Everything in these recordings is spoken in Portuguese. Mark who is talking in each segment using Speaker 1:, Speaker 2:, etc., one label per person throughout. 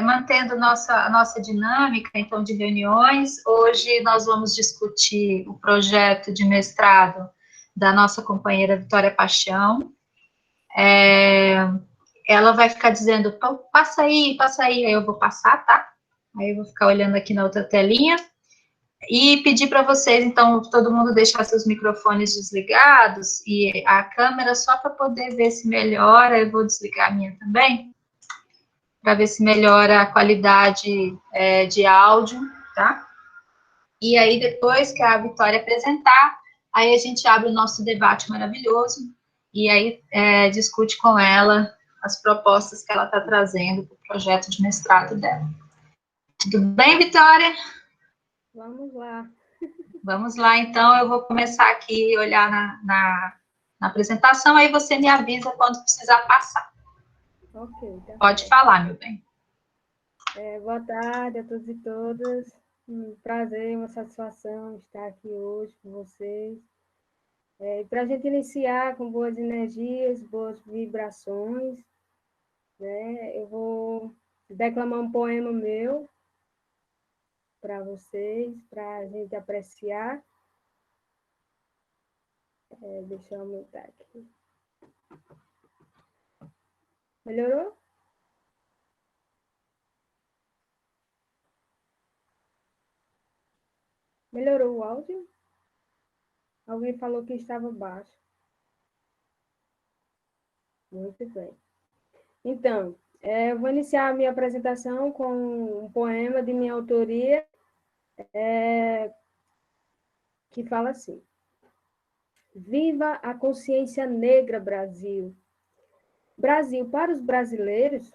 Speaker 1: mantendo a nossa dinâmica, então, de reuniões, hoje nós vamos discutir o projeto de mestrado da nossa companheira Vitória Paixão. Ela vai ficar dizendo, passa aí, aí eu vou passar, tá? Aí eu vou ficar olhando aqui na outra telinha. E pedir para vocês, então, todo mundo deixar seus microfones desligados e a câmera só para poder ver se melhora. Eu vou desligar a minha também, para ver se melhora a qualidade de áudio, tá? E aí, depois que a Vitória apresentar, aí a gente abre o nosso debate maravilhoso e aí discute com ela as propostas que ela está trazendo para o projeto de mestrado dela. Tudo bem, Vitória?
Speaker 2: Vamos lá.
Speaker 1: Vamos lá, então, eu vou começar aqui a olhar na apresentação, aí você me avisa quando precisar passar.
Speaker 2: Ok, tá
Speaker 1: Pode
Speaker 2: certo.
Speaker 1: falar, meu bem.
Speaker 2: Boa tarde a todos e todas. Um prazer, uma satisfação estar aqui hoje com vocês. Para a gente iniciar com boas energias, boas vibrações, né? Eu vou declamar um poema meu para vocês, para a gente apreciar. Deixa eu aumentar aqui. Melhorou? Melhorou o áudio? Alguém falou que estava baixo. Muito bem. Então, eu vou iniciar a minha apresentação com um poema de minha autoria, que fala assim: Viva a consciência negra, Brasil! Brasil, para os brasileiros,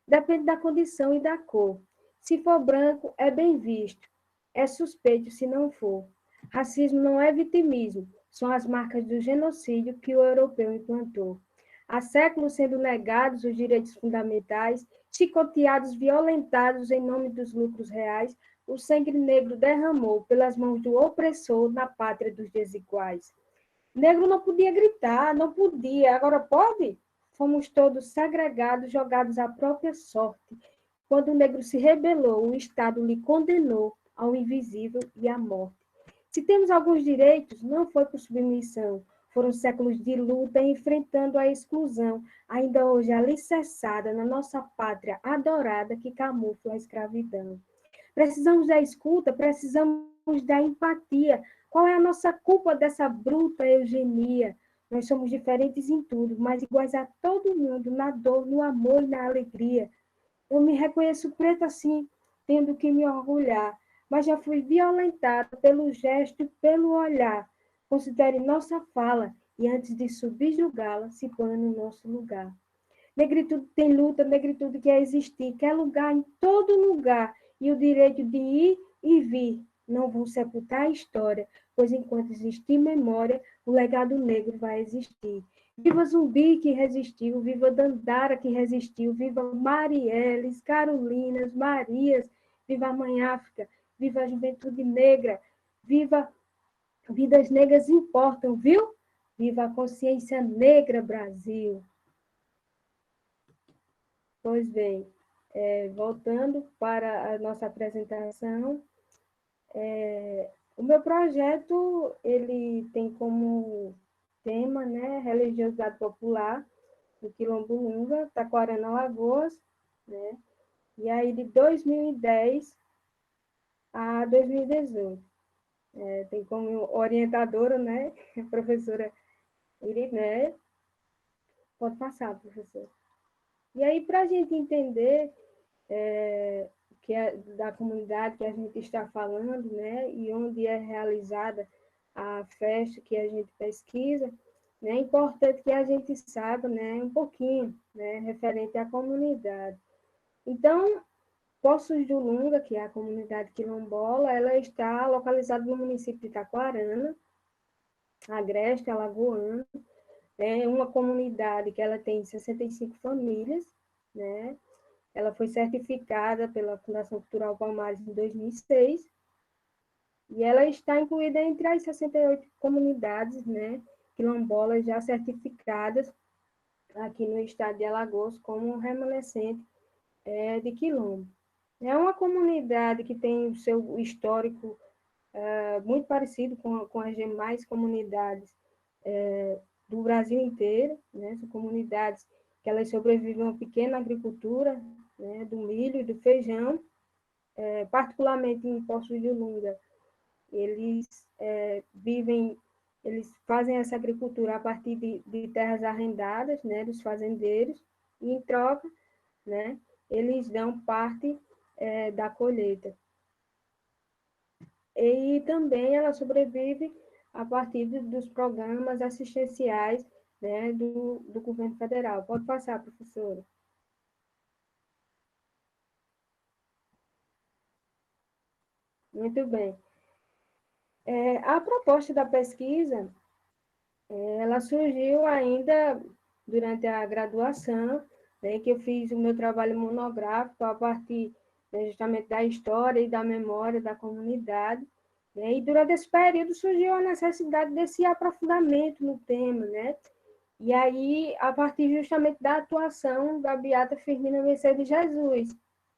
Speaker 2: depende da condição e da cor. Se for branco, é bem visto. É suspeito se não for. Racismo não é vitimismo, são as marcas do genocídio que o europeu implantou. Há séculos sendo negados os direitos fundamentais, chicoteados, violentados em nome dos lucros reais, o sangue negro derramou pelas mãos do opressor na pátria dos desiguais. Negro não podia gritar, não podia, agora pode? Fomos todos segregados, jogados à própria sorte. Quando o negro se rebelou, o Estado lhe condenou ao invisível e à morte. Se temos alguns direitos, não foi por submissão. Foram séculos de luta enfrentando a exclusão, ainda hoje alicerçada na nossa pátria adorada que camufla a escravidão. Precisamos da escuta, precisamos da empatia. Qual é a nossa culpa dessa bruta eugenia? Nós somos diferentes em tudo, mas iguais a todo mundo, na dor, no amor e na alegria. Eu me reconheço preta assim, tendo que me orgulhar, mas já fui violentada pelo gesto e pelo olhar. Considere nossa fala e antes de subjugá-la, se ponha no nosso lugar. Negritude tem luta, negritude quer existir, quer lugar em todo lugar, e o direito de ir e vir não vão sepultar a história, pois enquanto existir memória, o legado negro vai existir. Viva Zumbi que resistiu, viva Dandara que resistiu, viva Marielles, Carolinas, Marias, viva a Mãe África, viva a juventude negra, viva vidas negras importam, viu? Viva a consciência negra, Brasil! Pois bem, voltando para a nossa apresentação, o meu projeto ele tem como tema, né, religiosidade popular do Quilombo Lunga, Taquarana, Alagoas, né, e aí de 2010 a 2018. Tem como orientadora, né, a professora Iriné. Pode passar, professor. E aí, para a gente entender que é da comunidade que a gente está falando, né, e onde é realizada a festa que a gente pesquisa, né, é importante que a gente saiba, né, um pouquinho, né, referente à comunidade. Então, Poços do Lunga, que é a comunidade quilombola, ela está localizada no município de Taquarana, agreste, alagoano, é uma comunidade que ela tem 65 famílias, né? Ela foi certificada pela Fundação Cultural Palmares em 2006 e ela está incluída entre as 68 comunidades, né, quilombolas já certificadas aqui no estado de Alagoas como remanescente de Quilombo. É uma comunidade que tem o seu histórico muito parecido com as demais comunidades do Brasil inteiro, né? São comunidades que elas sobrevivem a uma pequena agricultura, né? Do milho e do feijão, particularmente em Poços de Ulunga. Eles vivem, eles fazem essa agricultura a partir de terras arrendadas, né? Dos fazendeiros, e em troca, né? Eles dão parte da colheita. E também ela sobrevive a partir dos programas assistenciais, né, do governo federal. Pode passar, professora. Muito bem. A proposta da pesquisa, ela surgiu ainda durante a graduação, né, que eu fiz o meu trabalho monográfico a partir, né, justamente da história e da memória da comunidade, né, e durante esse período surgiu a necessidade desse aprofundamento no tema, né? E aí, a partir justamente da atuação da Beata Firmina Mercedes Jesus,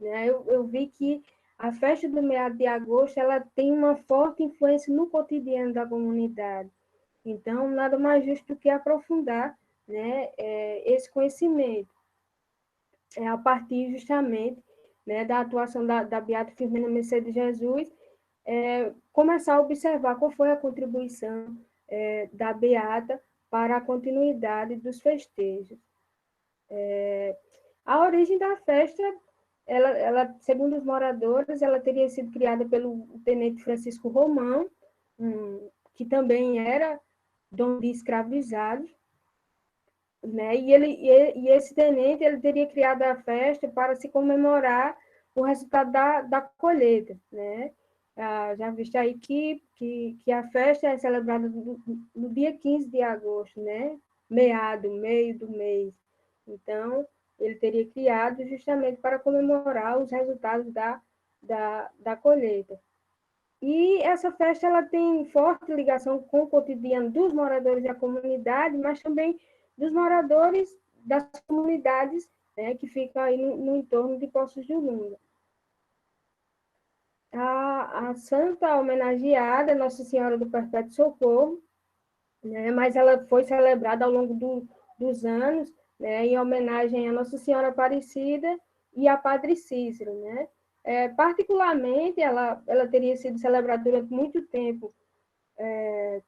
Speaker 2: né? Eu vi que a festa do meado de agosto ela tem uma forte influência no cotidiano da comunidade. Então, nada mais justo do que aprofundar, né, esse conhecimento. A partir justamente, né, da atuação da Beata Firmina Mercedes Jesus, começar a observar qual foi a contribuição da Beata para a continuidade dos festejos. A origem da festa, segundo os moradores, ela teria sido criada pelo tenente Francisco Romão, que também era dono de escravizados, né? E esse tenente ele teria criado a festa para se comemorar o resultado da colheita, né? Já visto aí que a festa é celebrada no dia 15 de agosto, né? Meio do mês. Então, ele teria criado justamente para comemorar os resultados da colheita. E essa festa ela tem forte ligação com o cotidiano dos moradores da comunidade, mas também dos moradores das comunidades, né, que ficam aí no entorno de Poços de Ulunga. A santa homenageada é Nossa Senhora do Perpétuo Socorro, né, mas ela foi celebrada ao longo dos anos, né, em homenagem a Nossa Senhora Aparecida e a Padre Cícero, né? Particularmente, ela teria sido celebrada durante muito tempo,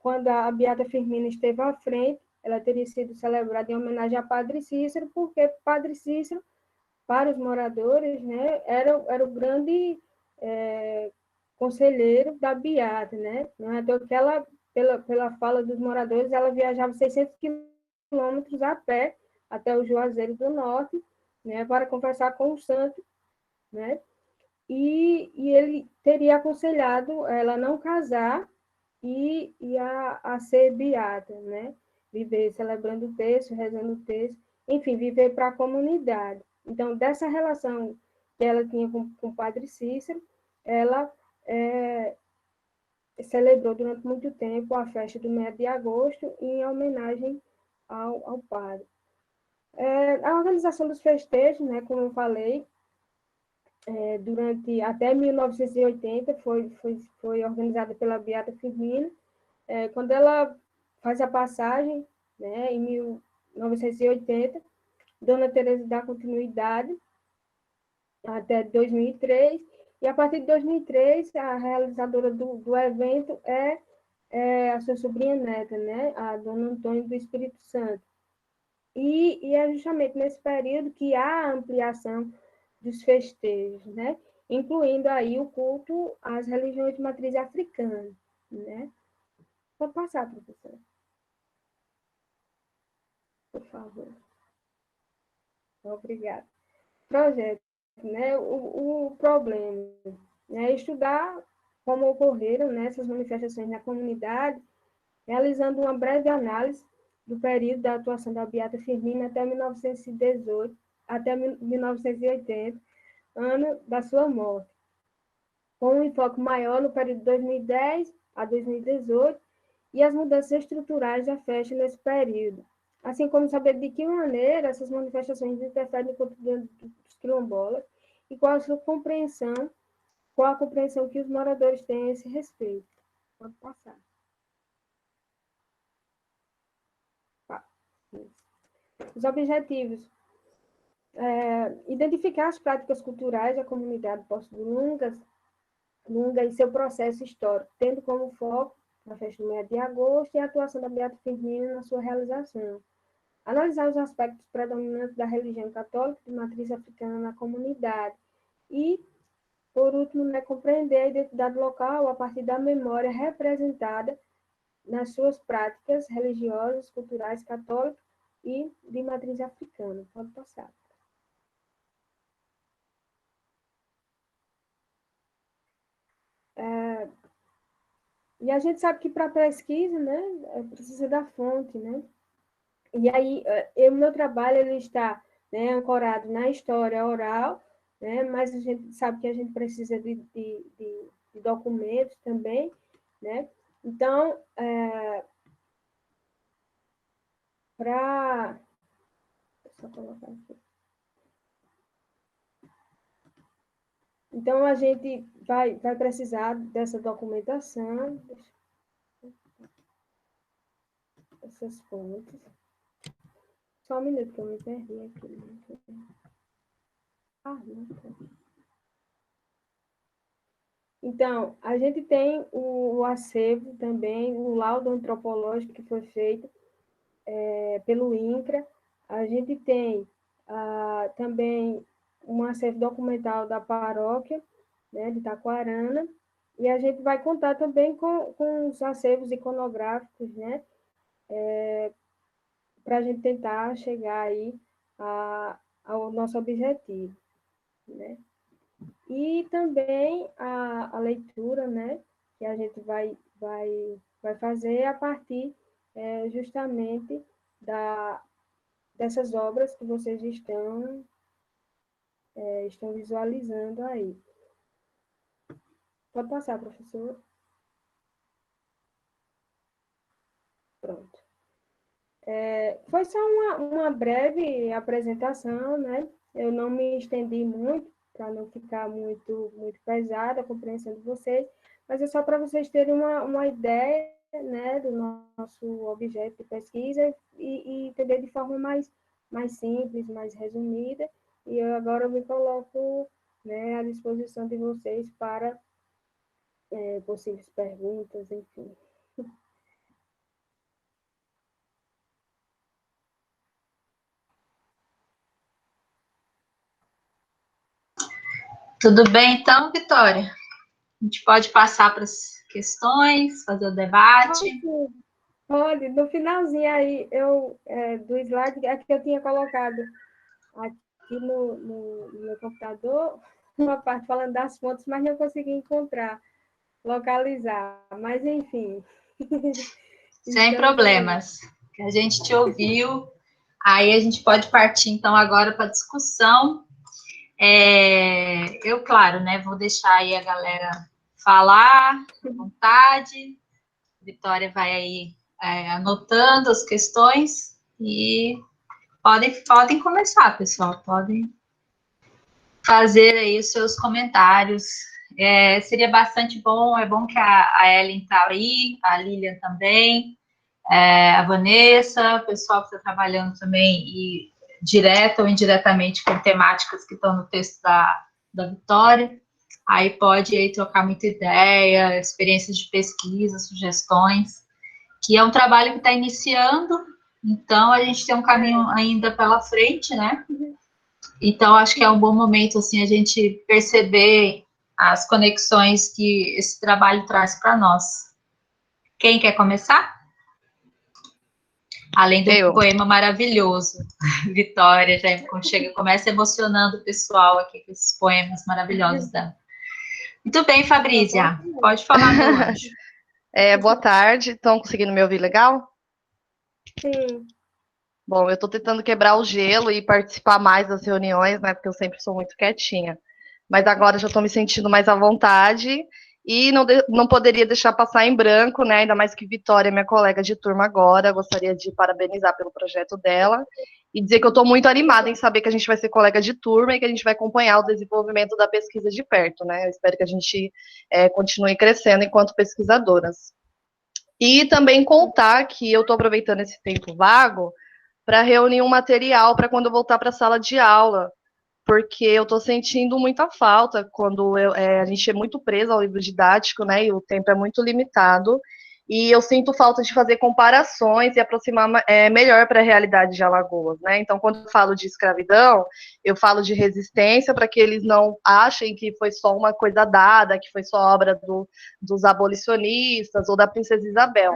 Speaker 2: quando a Beata Firmina esteve à frente, ela teria sido celebrada em homenagem a Padre Cícero, porque Padre Cícero, para os moradores, né, era o grande conselheiro da Beata, né? Não é que ela, pela fala dos moradores, ela viajava 600 quilômetros a pé até o Juazeiro do Norte, né, para conversar com o santo, né? E ele teria aconselhado ela não casar e a ser beata, né? Viver celebrando o texto, rezando o texto, enfim, viver para a comunidade. Então, dessa relação que ela tinha com o padre Cícero, ela celebrou durante muito tempo a festa do mês de agosto em homenagem ao padre. A organização dos festejos, né, como eu falei, durante até 1980 foi organizada pela Beata Firmina. Quando ela faz a passagem, né, em 1980, Dona Teresa dá continuidade até 2003, e a partir de 2003, a realizadora do evento é a sua sobrinha neta, né, a Dona Antônia do Espírito Santo. E é justamente nesse período que há a ampliação dos festejos, né, incluindo aí o culto às religiões de matriz africana, né. Pode passar, professora. Por favor. Obrigada. Projeto, né? O problema, né? Estudar como ocorreram, né, essas manifestações na comunidade, realizando uma breve análise do período da atuação da Beata Firmina até 1918, até 1980, ano da sua morte, com um enfoque maior no período de 2010 a 2018 e as mudanças estruturais da festa nesse período, assim como saber de que maneira essas manifestações interferem no cotidiano dos quilombolas e qual a compreensão que os moradores têm a esse respeito. Pode passar. Os objetivos. Identificar as práticas culturais da comunidade Poço de Lunga e seu processo histórico, tendo como foco a festa do mês de agosto e a atuação da Beata Firmina na sua realização. Analisar os aspectos predominantes da religião católica de matriz africana na comunidade. E, por último, compreender a identidade local a partir da memória representada nas suas práticas religiosas, culturais, católicas e de matriz africana. Pode passar. E a gente sabe que para pesquisa, né, precisa da fonte, né? E aí, o meu trabalho ele está, né, ancorado na história oral, né, mas a gente sabe que a gente precisa de documentos também, né? Então, para... Só colocar aqui. Então, a gente vai precisar dessa documentação, essas fontes. Só um minuto que eu me perdi aqui. Não. Então, a gente tem o acervo também, o laudo antropológico que foi feito pelo INCRA. A gente tem também um acervo documental da paróquia, né, de Taquarana, e a gente vai contar também com os acervos iconográficos, né, para a gente tentar chegar aí ao nosso objetivo, né? E também a leitura, né, que a gente vai fazer a partir justamente dessas obras que vocês estão visualizando aí. Pode passar, professor. Pronto. Foi só uma breve apresentação, né? Eu não me estendi muito, para não ficar muito pesada a compreensão de vocês, mas é só para vocês terem uma ideia, né, do nosso objeto de pesquisa e entender de forma mais simples, mais resumida. E agora eu me coloco, né, à disposição de vocês para possíveis perguntas, enfim.
Speaker 1: Tudo bem, então, Vitória? A gente pode passar para as questões, fazer o debate.
Speaker 2: Pode. No finalzinho aí, do slide, aqui eu tinha colocado aqui no meu computador uma parte falando das fontes, mas não consegui encontrar, localizar. Mas, enfim.
Speaker 1: Sem problemas. A gente te ouviu. Aí a gente pode partir, então, agora para a discussão. Eu, claro, né, vou deixar aí a galera falar à vontade. A Vitória vai aí anotando as questões e podem começar, pessoal. Podem fazer aí os seus comentários. Seria bastante bom, é bom que a Ellen está aí, a Lilian também, a Vanessa, o pessoal que está trabalhando também e direta ou indiretamente com temáticas que estão no texto da Vitória. Aí pode aí trocar muita ideia, experiências de pesquisa, sugestões, que é um trabalho que está iniciando, então a gente tem um caminho ainda pela frente, né? Então acho que é um bom momento assim a gente perceber as conexões que esse trabalho traz para nós. Quem quer começar? Além do poema maravilhoso, Vitória já começa emocionando o pessoal aqui com esses poemas maravilhosos dela. Muito bem, Fabrícia, pode falar, meu anjo.
Speaker 3: Boa tarde, estão conseguindo me ouvir legal?
Speaker 2: Sim.
Speaker 3: Bom, eu estou tentando quebrar o gelo e participar mais das reuniões, né, porque eu sempre sou muito quietinha. Mas agora já estou me sentindo mais à vontade e não poderia deixar passar em branco, né, ainda mais que Vitória é minha colega de turma agora, gostaria de parabenizar pelo projeto dela e dizer que eu estou muito animada em saber que a gente vai ser colega de turma e que a gente vai acompanhar o desenvolvimento da pesquisa de perto, né? Eu espero que a gente continue crescendo enquanto pesquisadoras. E também contar que eu estou aproveitando esse tempo vago para reunir um material para quando eu voltar para a sala de aula, porque eu estou sentindo muita falta quando a gente é muito preso ao livro didático, né, e o tempo é muito limitado, e eu sinto falta de fazer comparações e aproximar melhor para a realidade de Alagoas, né, então quando eu falo de escravidão, eu falo de resistência para que eles não achem que foi só uma coisa dada, que foi só obra dos abolicionistas ou da Princesa Isabel.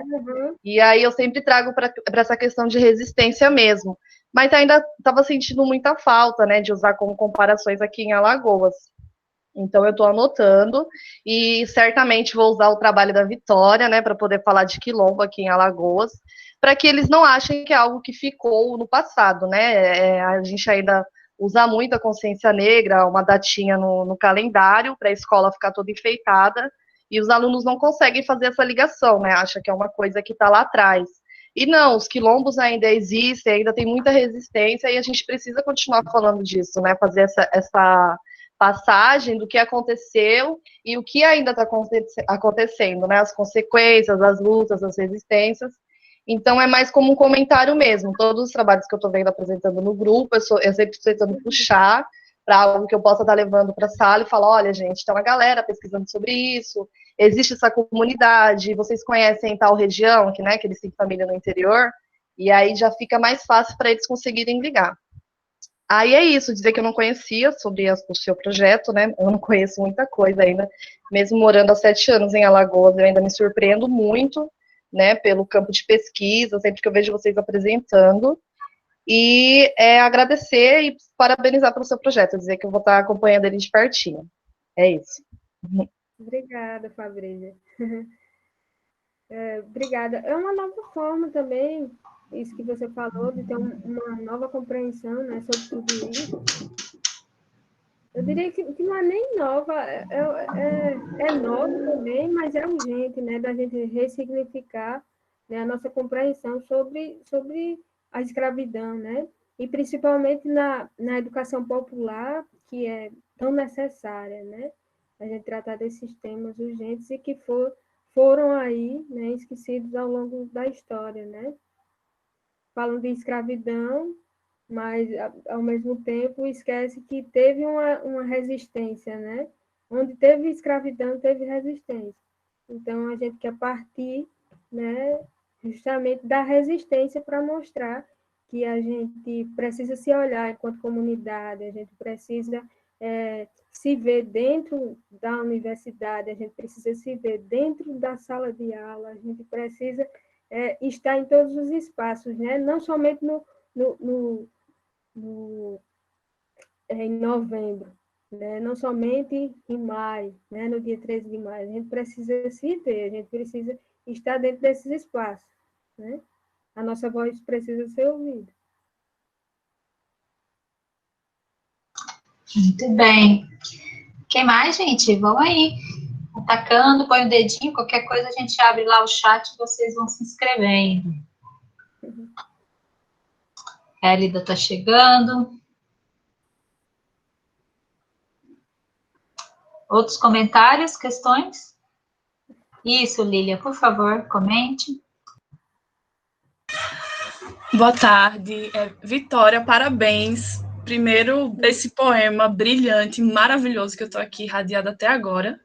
Speaker 3: E aí eu sempre trago para essa questão de resistência mesmo, mas ainda estava sentindo muita falta, né, de usar como comparações aqui em Alagoas. Então eu estou anotando e certamente vou usar o trabalho da Vitória, né, para poder falar de quilombo aqui em Alagoas, para que eles não achem que é algo que ficou no passado, né? A gente ainda usa muito a consciência negra, uma datinha no calendário para a escola ficar toda enfeitada, e os alunos não conseguem fazer essa ligação, né? Acha que é uma coisa que está lá atrás. E não, os quilombos ainda existem, ainda tem muita resistência e a gente precisa continuar falando disso, né? Fazer essa passagem do que aconteceu e o que ainda está acontecendo, né? As consequências, as lutas, as resistências. Então é mais como um comentário mesmo. Todos os trabalhos que eu estou vendo apresentando no grupo, eu sempre estou tentando puxar para algo que eu possa estar levando para a sala e falar, olha, gente, tem uma galera pesquisando sobre isso, existe essa comunidade, vocês conhecem tal região, que eles têm família no interior, e aí já fica mais fácil para eles conseguirem ligar. Aí é isso, dizer que eu não conhecia sobre o seu projeto, né, eu não conheço muita coisa ainda, mesmo morando há 7 anos em Alagoas, eu ainda me surpreendo muito, né, pelo campo de pesquisa, sempre que eu vejo vocês apresentando, e agradecer e parabenizar pelo seu projeto, dizer que eu vou estar acompanhando ele de pertinho. É isso.
Speaker 2: Obrigada, Fabrícia. Obrigada. É uma nova forma também, isso que você falou, de ter uma nova compreensão, né, sobre tudo isso. Eu diria que não é nem nova, é nova também, mas é urgente, né, da gente ressignificar, né, a nossa compreensão sobre a escravidão, né, e principalmente na educação popular, que é tão necessária, né, a gente tratar desses temas urgentes e que foram aí, né, esquecidos ao longo da história, né. Falam de escravidão, mas, ao mesmo tempo, esquece que teve uma resistência, né? Onde teve escravidão, teve resistência. Então, a gente quer partir, né, justamente da resistência para mostrar que a gente precisa se olhar enquanto comunidade, a gente precisa se ver dentro da universidade, a gente precisa se ver dentro da sala de aula, a gente precisa estar em todos os espaços, né? Não somente em novembro, né? Não somente em maio, né? No dia 13 de maio. A gente precisa se ver, a gente precisa estar dentro desses espaços, né? A nossa voz precisa ser ouvida.
Speaker 1: Muito bem. Quem mais, gente? Vamos aí. Atacando, põe o dedinho, qualquer coisa a gente abre lá o chat e vocês vão se inscrevendo. A Elida está chegando. Outros comentários, questões? Isso, Lília, por favor, comente.
Speaker 4: Boa tarde. Vitória, parabéns. Primeiro, esse poema brilhante, maravilhoso, que eu estou aqui radiada até agora.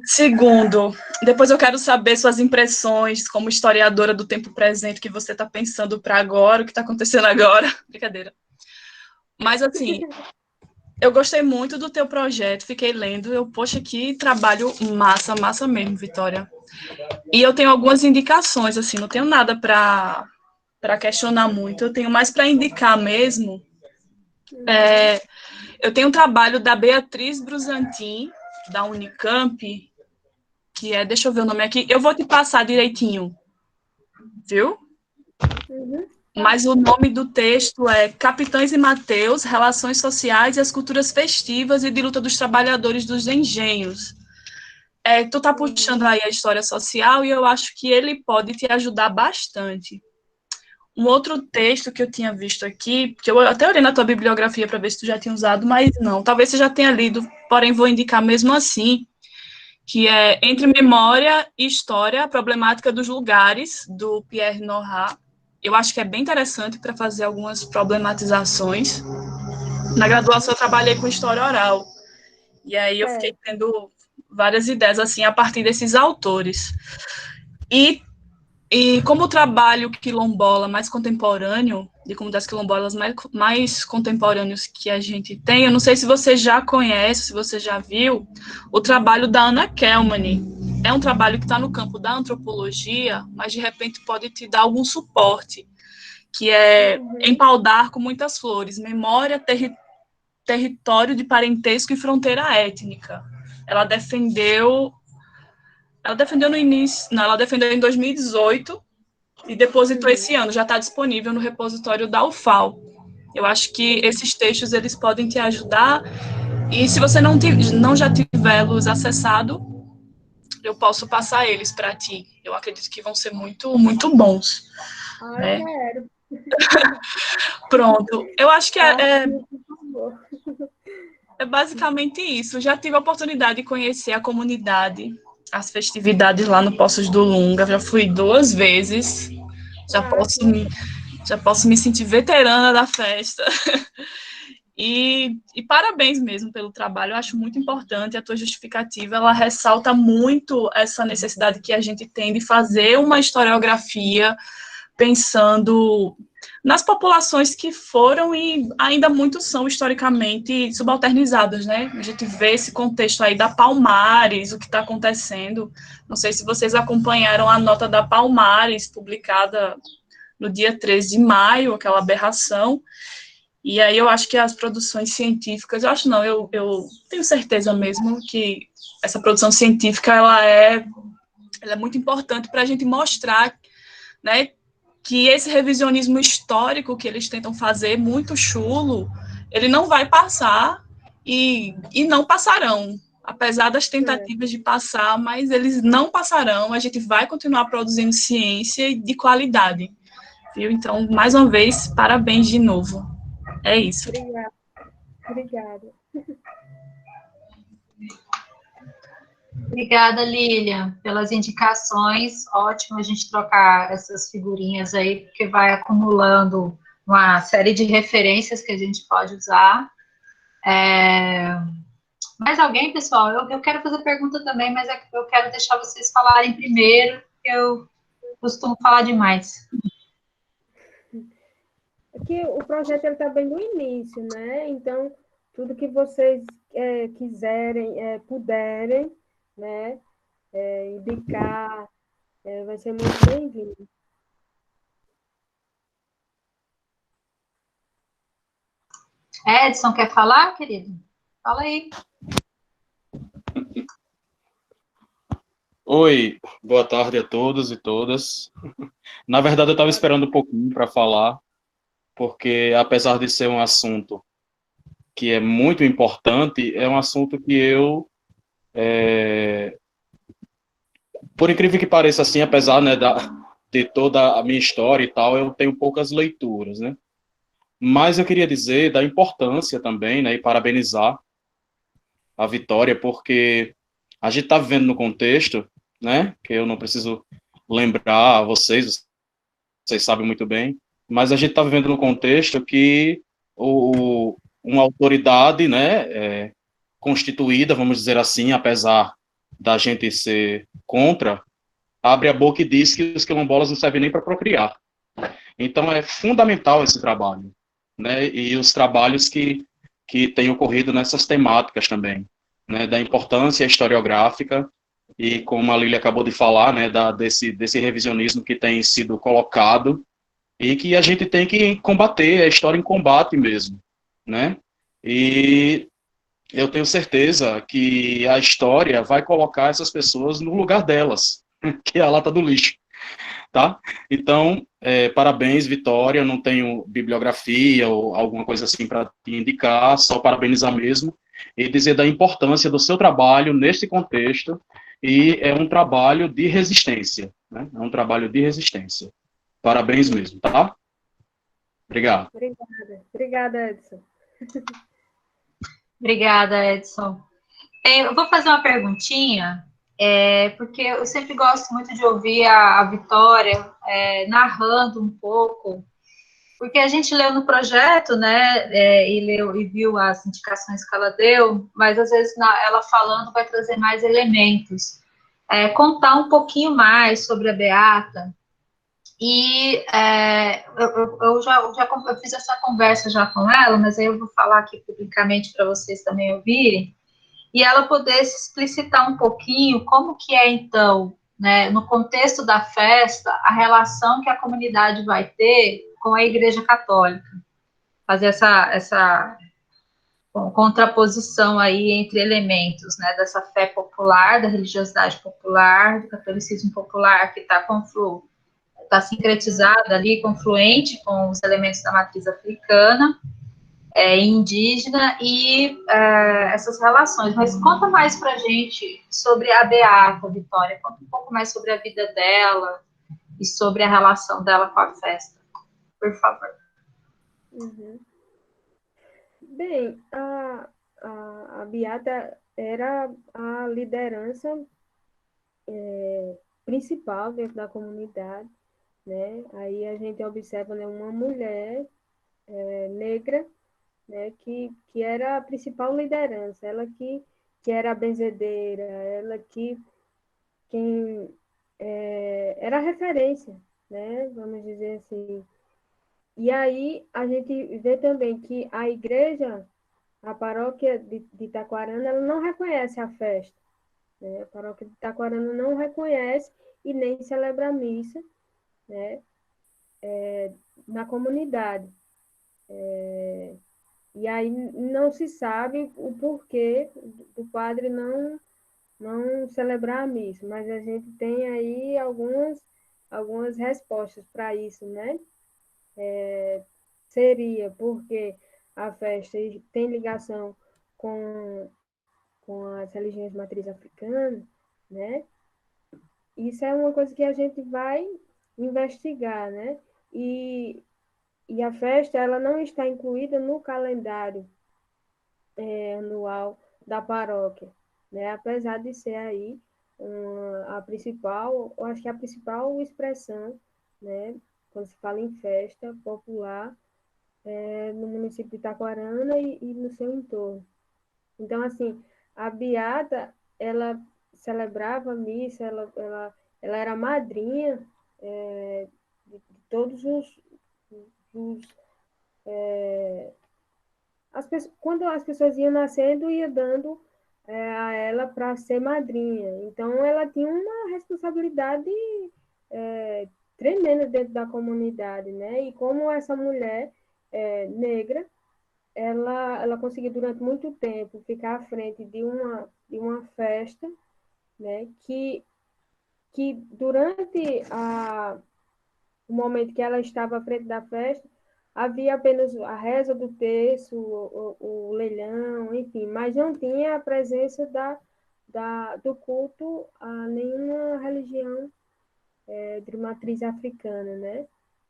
Speaker 4: Segundo, depois eu quero saber suas impressões como historiadora do tempo presente, que você está pensando para agora, o que está acontecendo agora. Brincadeira. Mas, assim, eu gostei muito do teu projeto, fiquei lendo, poxa, que trabalho massa, massa mesmo, Vitória. E eu tenho algumas indicações, assim, não tenho nada para questionar muito, eu tenho mais para indicar mesmo. Eu tenho um trabalho da Beatriz Brusantin, da Unicamp, que deixa eu ver o nome aqui, eu vou te passar direitinho, viu? Mas o nome do texto é Capitães e Mateus, Relações Sociais e as Culturas Festivas e de Luta dos Trabalhadores dos Engenhos. Tu tá puxando aí a história social e eu acho que ele pode te ajudar bastante. um outro texto que eu tinha visto aqui, que eu até olhei na tua bibliografia para ver se tu já tinha usado, mas não, talvez você já tenha lido, porém vou indicar mesmo assim, que é Entre Memória e História, a Problemática dos Lugares, do Pierre Nora. Eu acho que é bem interessante para fazer algumas problematizações. Na graduação eu trabalhei com história oral, e aí eu fiquei tendo várias ideias assim a partir desses autores. E como o trabalho quilombola mais contemporâneo, de comunidades quilombolas mais contemporâneos que a gente tem, eu não sei se você já conhece, se você já viu, o trabalho da Anna Kelmany. É um trabalho que está no campo da antropologia, mas de repente pode te dar algum suporte, que é Empaldar com Muitas Flores, Memória, Território de Parentesco e Fronteira Étnica. Ela defendeu no início, não, ela defendeu em 2018 e depositou esse ano, já está disponível no repositório da UFAL. Eu acho que esses textos eles podem te ajudar, e se você não já tiver-los acessado, eu posso passar eles para ti. Eu acredito que vão ser muito, muito bons.
Speaker 2: Ai, quero.
Speaker 4: Pronto. Eu acho que é basicamente isso. Já tive a oportunidade de conhecer a comunidade, as festividades lá no Poços do Lunga, já fui 2 vezes, já posso me sentir veterana da festa. E parabéns mesmo pelo trabalho, eu acho muito importante a tua justificativa, ela ressalta muito essa necessidade que a gente tem de fazer uma historiografia pensando nas populações que foram e ainda muitos são historicamente subalternizadas, né? A gente vê esse contexto aí da Palmares, o que está acontecendo. Não sei se vocês acompanharam a nota da Palmares, publicada no dia 13 de maio, aquela aberração. E aí eu acho que as produções científicas, eu tenho certeza mesmo que essa produção científica ela é muito importante para a gente mostrar, né, que esse revisionismo histórico que eles tentam fazer, muito chulo, ele não vai passar e não passarão. Apesar das tentativas de passar, mas eles não passarão, a gente vai continuar produzindo ciência de qualidade. Viu? Então, mais uma vez, parabéns de novo. É isso.
Speaker 2: Obrigada.
Speaker 1: Obrigada, Lília, pelas indicações. Ótimo a gente trocar essas figurinhas aí, porque vai acumulando uma série de referências que a gente pode usar. Mais alguém, pessoal? Eu quero fazer pergunta também, mas eu quero deixar vocês falarem primeiro, porque eu costumo falar demais.
Speaker 2: Aqui o projeto está bem no início, né? Então, tudo que vocês quiserem, puderem, né? Indicar, vai ser muito bem-vindo.
Speaker 1: Edson, quer falar, querido? Fala aí.
Speaker 5: Oi, boa tarde a todos e todas. Na verdade, eu estava esperando um pouquinho para falar, porque apesar de ser um assunto que é muito importante, é um assunto que eu, por incrível que pareça, assim, apesar, né, de toda a minha história e tal, eu tenho poucas leituras, né? Mas eu queria dizer da importância também, né, e parabenizar a Vitória, porque a gente está vivendo no contexto, né, que eu não preciso lembrar a vocês sabem muito bem, mas a gente está vivendo no contexto que uma autoridade, né, constituída, vamos dizer assim, apesar da gente ser contra, abre a boca e diz que os quilombolas não servem nem para procriar. Então é fundamental esse trabalho, né, e os trabalhos que têm ocorrido nessas temáticas também, né, da importância historiográfica e, como a Lília acabou de falar, né, desse revisionismo que tem sido colocado e que a gente tem que combater, a história em combate mesmo, né? E eu tenho certeza que a história vai colocar essas pessoas no lugar delas, que é a lata do lixo, tá? Então, parabéns, Vitória, não tenho bibliografia ou alguma coisa assim para te indicar, só parabenizar mesmo e dizer da importância do seu trabalho neste contexto, e é um trabalho de resistência, né? É um trabalho de resistência. Parabéns mesmo, tá? Obrigado.
Speaker 2: Obrigada, Edson.
Speaker 1: Obrigada, Edson. Eu vou fazer uma perguntinha, porque eu sempre gosto muito de ouvir a Vitória narrando um pouco, porque a gente leu no projeto, né, e viu as indicações que ela deu, mas às vezes ela falando vai trazer mais elementos. Contar um pouquinho mais sobre a Beata, e eu fiz essa conversa já com ela, mas aí eu vou falar aqui publicamente para vocês também ouvirem, e ela poder se explicitar um pouquinho como que é, então, né, no contexto da festa, a relação que a comunidade vai ter com a Igreja Católica. Fazer essa contraposição aí entre elementos, né, dessa fé popular, da religiosidade popular, do catolicismo popular, que está sincretizada ali, confluente com os elementos da matriz africana, indígena e essas relações. Mas conta mais para a gente sobre a Beata, Vitória, conta um pouco mais sobre a vida dela e sobre a relação dela com a festa, por favor.
Speaker 2: Uhum. Bem, a Beata era a liderança principal dentro da comunidade, né? Aí a gente observa, né, uma mulher negra, né, que era a principal liderança, ela que era a benzedeira, ela quem era a referência, né, vamos dizer assim. E aí a gente vê também que a igreja, a paróquia de Itaquarana, ela não reconhece a festa, né? A paróquia de Itaquarana não reconhece e nem celebra a missa, né, na comunidade. E aí não se sabe o porquê do padre não celebrar a missa, mas a gente tem aí algumas respostas para isso, né? Seria porque a festa tem ligação com as religiões de matriz africana, né? Isso é uma coisa que a gente vai investigar, né? E a festa ela não está incluída no calendário anual da paróquia, né? Apesar de ser aí a principal, eu acho que a principal expressão, né? Quando se fala em festa popular no município de Itaquarana e no seu entorno. Então, assim, a Beata, ela celebrava a missa, ela era madrinha de todos os quando as pessoas iam nascendo, ia dando a ela para ser madrinha. Então, ela tinha uma responsabilidade tremenda dentro da comunidade, né? E como essa mulher negra, ela conseguiu durante muito tempo ficar à frente de uma festa, né? Que durante o momento que ela estava à frente da festa, havia apenas a reza do terço, o leilão, enfim, mas não tinha a presença do culto a nenhuma religião de matriz africana, né?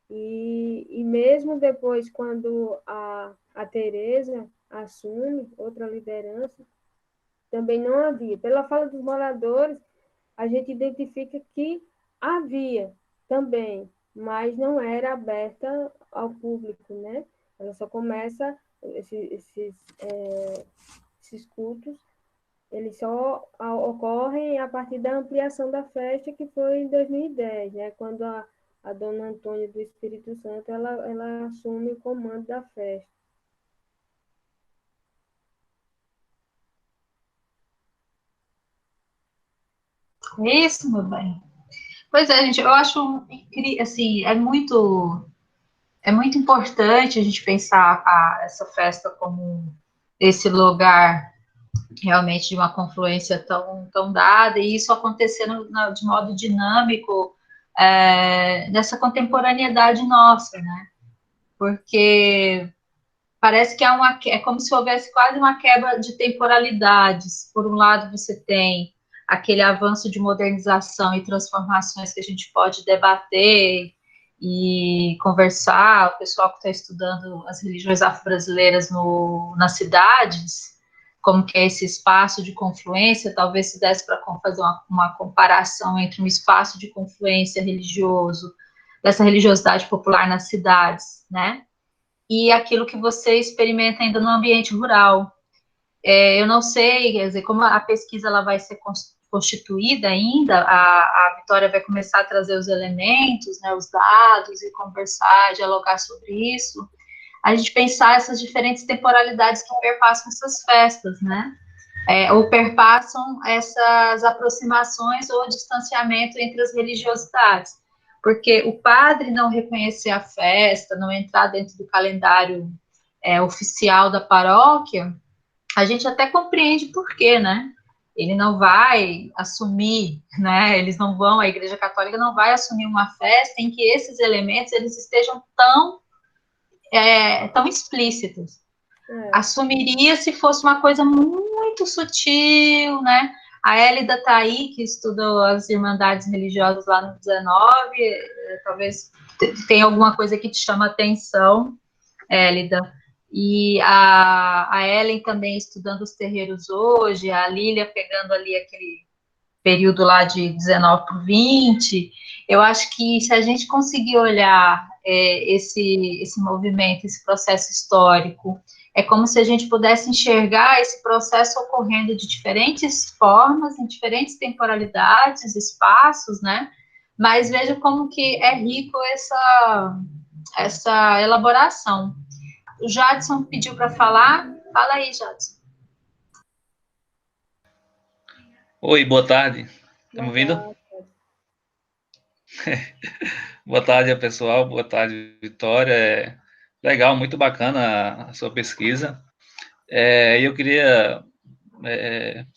Speaker 2: E mesmo depois, quando a Teresa assume outra liderança, também não havia. Pela fala dos moradores, a gente identifica que havia também, mas não era aberta ao público, né? Ela só começa, esses cultos, eles só ocorrem a partir da ampliação da festa, que foi em 2010, né? Quando a dona Antônia do Espírito Santo, ela assume o comando da festa.
Speaker 1: Isso, meu bem. Pois é, gente, eu acho, assim, é muito importante a gente pensar essa festa como esse lugar realmente de uma confluência tão dada, e isso acontecendo de modo dinâmico nessa contemporaneidade nossa, né? Porque parece que é como se houvesse quase uma quebra de temporalidades. Por um lado, você tem aquele avanço de modernização e transformações que a gente pode debater e conversar, o pessoal que está estudando as religiões afro-brasileiras nas cidades, como que é esse espaço de confluência, talvez se desse para fazer uma comparação entre um espaço de confluência religioso, dessa religiosidade popular nas cidades, né, e aquilo que você experimenta ainda no ambiente rural. Eu não sei, quer dizer, como a pesquisa ela vai ser constituída ainda, a Vitória vai começar a trazer os elementos, né, os dados, e conversar, dialogar sobre isso, a gente pensar essas diferentes temporalidades que perpassam essas festas, né, ou perpassam essas aproximações ou distanciamento entre as religiosidades, porque o padre não reconhecer a festa, não entrar dentro do calendário oficial da paróquia, a gente até compreende por quê, né? Ele não vai assumir, né? Eles não vão, a Igreja Católica não vai assumir uma festa em que esses elementos eles estejam tão explícitos. Assumiria se fosse uma coisa muito sutil, né? A Hélida está aí, que estudou as irmandades religiosas lá no 19, talvez tenha alguma coisa que te chama atenção, Hélida. E a Ellen também estudando os terreiros hoje, a Lília pegando ali aquele período lá de 19 por 20, eu acho que se a gente conseguir olhar esse movimento, esse processo histórico, é como se a gente pudesse enxergar esse processo ocorrendo de diferentes formas, em diferentes temporalidades, espaços, né? Mas veja como que é rico essa elaboração. O Jadson pediu para falar. Fala aí, Jadson.
Speaker 6: Oi, boa tarde. Estão me ouvindo? Boa tarde, pessoal. Boa tarde, Vitória. Legal, muito bacana a sua pesquisa. Eu queria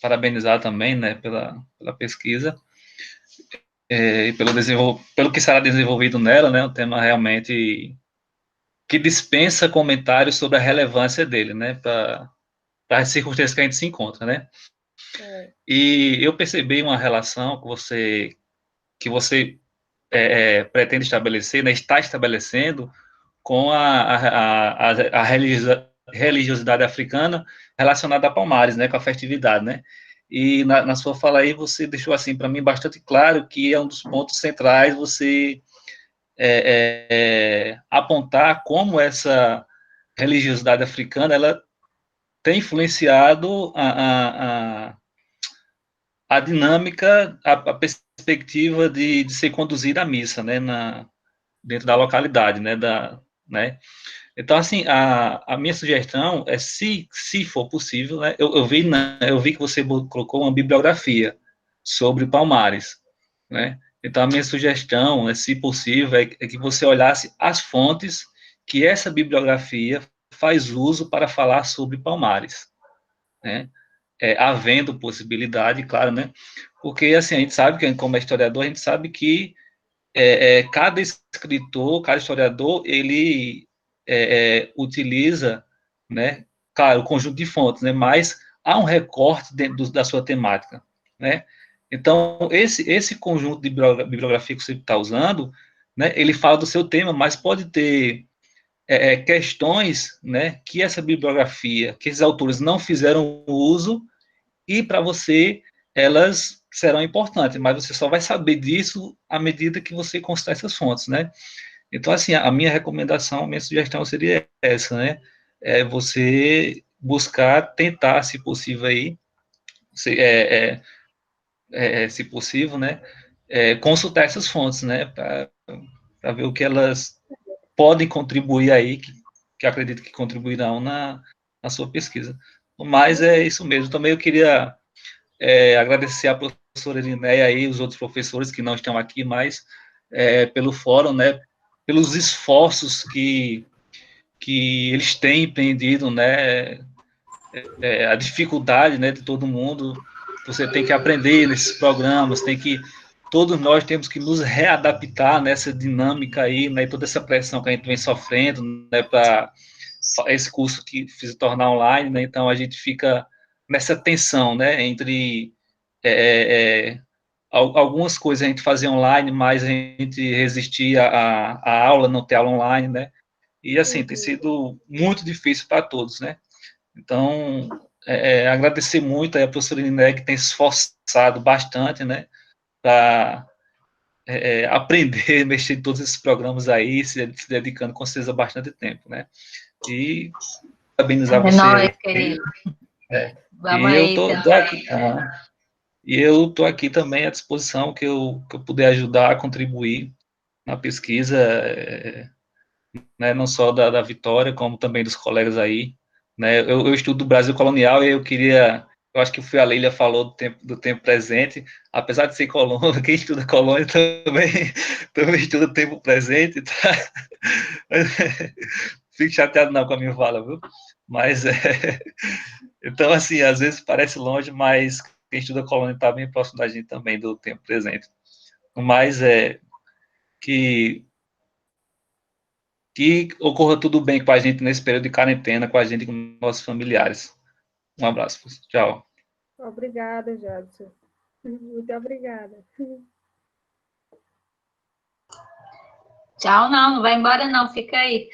Speaker 6: parabenizar também, né, pela pesquisa e pelo que será desenvolvido nela, né, um tema realmente que dispensa comentários sobre a relevância dele, né, para as circunstâncias que a gente se encontra, né. E eu percebi uma relação que você pretende estabelecer, né, está estabelecendo com a religiosidade africana relacionada a Palmares, né, com a festividade, né? E na sua fala aí você deixou assim para mim bastante claro que é um dos pontos centrais você apontar como essa religiosidade africana ela tem influenciado a dinâmica, a perspectiva de ser conduzida a missa, né, dentro da localidade, né. Então, assim, a minha sugestão é, se for possível, né, eu vi que você colocou uma bibliografia sobre Palmares, né, então a minha sugestão, se possível, é que você olhasse as fontes que essa bibliografia faz uso para falar sobre Palmares, né, havendo possibilidade, claro, né, porque, assim, a gente sabe que, como historiador, a gente sabe que cada escritor, cada historiador, ele utiliza, né, claro, o conjunto de fontes, né, mas há um recorte dentro da sua temática, né, então, esse conjunto de bibliografia que você está usando, né, ele fala do seu tema, mas pode ter questões, né, que essa bibliografia, que esses autores não fizeram uso, e para você elas serão importantes, mas você só vai saber disso à medida que você consultar essas fontes, né? Então, assim, a minha recomendação, a minha sugestão seria essa, né? Você buscar, tentar, se possível aí, se possível, né? Consultar essas fontes, né? Para ver o que elas podem contribuir aí, que acredito que contribuirão na sua pesquisa. Mas é isso mesmo. Também eu queria agradecer a professora Elinéia e os outros professores que não estão aqui, mas pelo fórum, né, pelos esforços que eles têm empreendido, né, a dificuldade, né, de todo mundo. Você tem que aprender nesses programas, todos nós temos que nos readaptar nessa dinâmica aí, né, toda essa pressão que a gente vem sofrendo, né, para esse curso que se tornar online, né, então a gente fica nessa tensão, né, entre algumas coisas a gente fazia online, mas a gente resistia à aula, não ter aula online, né? E, assim, tem sido muito difícil para todos, né? Então, agradecer muito aí a professora Niné, que tem se esforçado bastante, né? Para aprender, mexer em todos esses programas aí, se dedicando com certeza bastante tempo, né? E parabenizar
Speaker 1: É
Speaker 6: você
Speaker 1: nóis,
Speaker 6: aí.
Speaker 1: querido. Vamos
Speaker 6: E eu
Speaker 1: aí
Speaker 6: tô
Speaker 1: tentar.
Speaker 6: aqui, e eu tô aqui também à disposição que eu puder ajudar, contribuir na pesquisa, né, não só da Vitória, como também dos colegas aí, né? Eu estudo o Brasil colonial e eu acho que foi a Leila falou do tempo presente, apesar de ser colônia, quem estuda colônia também estuda o tempo presente, tá? Fico chateado não com a minha fala, viu? Mas, então, assim, às vezes parece longe, mas quem estuda colônia está bem próximo da gente também, do tempo presente. Mas que, que ocorra tudo bem com a gente nesse período de quarentena, com a gente e com nossos familiares. Um abraço. Tchau.
Speaker 2: Obrigada, Jadson. Muito obrigada.
Speaker 1: Tchau, não, não vai embora não, fica aí.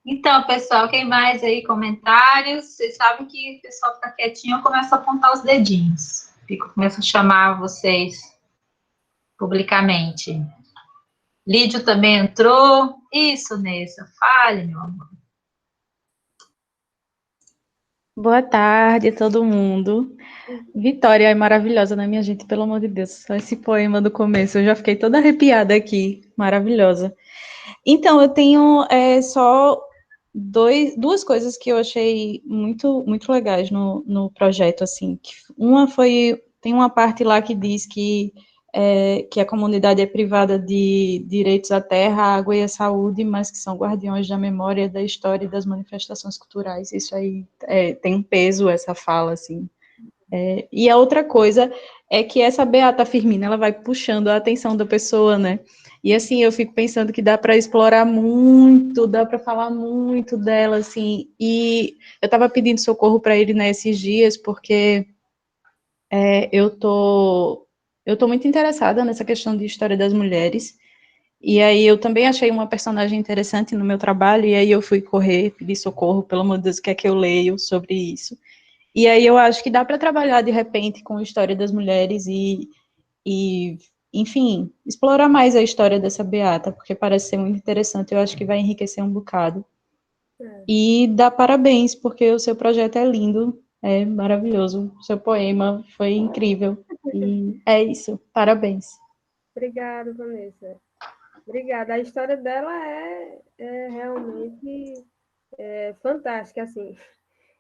Speaker 1: Então, pessoal, quem mais aí? Comentários? Vocês sabem que o pessoal fica quietinho, eu começo a apontar os dedinhos. Começo a chamar vocês publicamente. Lídio também entrou. Isso, Nessa, fale, meu amor.
Speaker 7: Boa tarde a todo mundo. Vitória é maravilhosa, né, minha gente? Pelo amor de Deus, só esse poema do começo, eu já fiquei toda arrepiada aqui, maravilhosa. Então, eu tenho só duas coisas que eu achei muito, muito legais no projeto, assim. Uma tem uma parte lá que diz que a comunidade é privada de direitos à terra, à água e à saúde, mas que são guardiões da memória, da história e das manifestações culturais. Isso aí tem um peso, essa fala, assim. E a outra coisa é que essa Beata Firmina, ela vai puxando a atenção da pessoa, né? E assim, eu fico pensando que dá para explorar muito, dá para falar muito dela, assim. E eu estava pedindo socorro para ele nesses dias, porque eu tô muito interessada nessa questão de história das mulheres. E aí eu também achei uma personagem interessante no meu trabalho, e aí eu fui correr, pedir socorro, pelo amor de Deus, o que é que eu leio sobre isso. E aí eu acho que dá para trabalhar de repente com a história das mulheres e, enfim, explorar mais a história dessa beata, porque parece ser muito interessante, eu acho que vai enriquecer um bocado. E dar parabéns, porque o seu projeto é lindo, é maravilhoso, o seu poema foi incrível. E é isso, parabéns.
Speaker 2: Obrigada, Vanessa. Obrigada. A história dela é realmente fantástica, assim.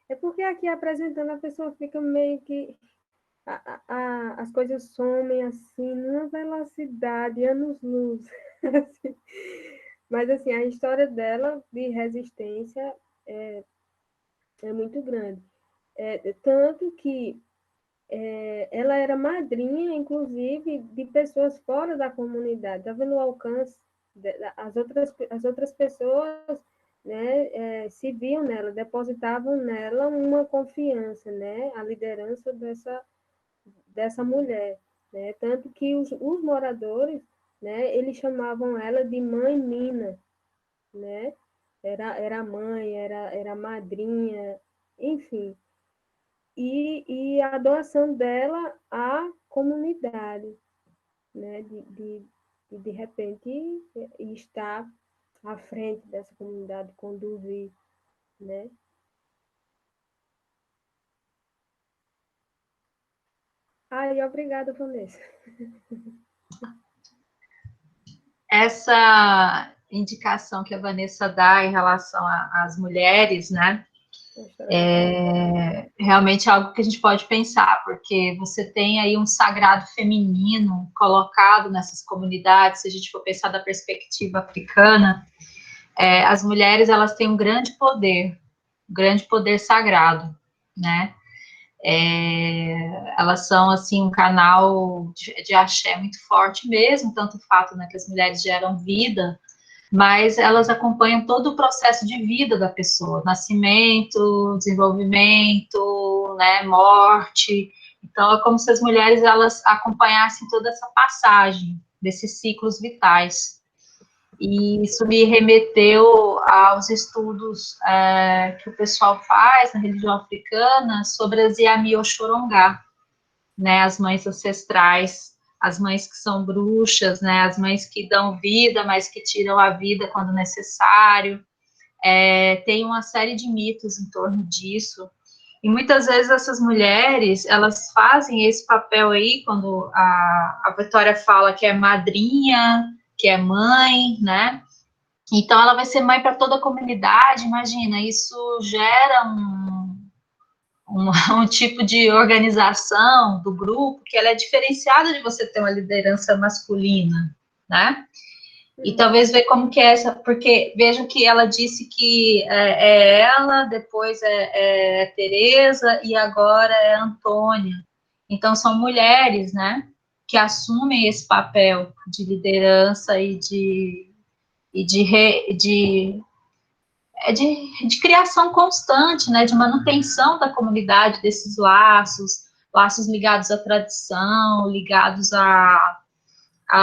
Speaker 2: É porque aqui apresentando a pessoa fica meio que as coisas somem assim numa velocidade, anos-luz. Assim. Mas assim, a história dela de resistência é muito grande. Tanto que ela era madrinha, inclusive, de pessoas fora da comunidade. Está vendo o alcance? As outras pessoas, né, se viam nela, depositavam nela uma confiança, né, a liderança dessa mulher, né, tanto que os moradores, né, eles chamavam ela de Mãe Mina, né, era mãe, era madrinha, enfim, e a doação dela à comunidade, né, de repente estar à frente dessa comunidade, conduzir, né. Ai, obrigada, Vanessa.
Speaker 1: Essa indicação que a Vanessa dá em relação às mulheres, né? Realmente é algo que a gente pode pensar, porque você tem aí um sagrado feminino colocado nessas comunidades, se a gente for pensar da perspectiva africana, as mulheres, elas têm um grande poder sagrado, né? Elas são, assim, um canal de axé muito forte mesmo, tanto o fato, né, que as mulheres geram vida, mas elas acompanham todo o processo de vida da pessoa, nascimento, desenvolvimento, né, morte. Então, é como se as mulheres elas acompanhassem toda essa passagem desses ciclos vitais. E isso me remeteu aos estudos que o pessoal faz na religião africana sobre as Yami Oxorongá, né, as mães ancestrais, as mães que são bruxas, né, as mães que dão vida, mas que tiram a vida quando necessário. Tem uma série de mitos em torno disso. E muitas vezes essas mulheres, elas fazem esse papel aí, quando a Vitória fala que é madrinha, que é mãe, né? Então, ela vai ser mãe para toda a comunidade, imagina, isso gera um tipo de organização do grupo que ela é diferenciada de você ter uma liderança masculina, né? E talvez ver como que é essa, porque vejam que ela disse que é ela, depois é Teresa e agora é Antônia. Então são mulheres, né, que assumem esse papel de liderança de criação constante, né, de manutenção da comunidade desses laços ligados à tradição, ligados a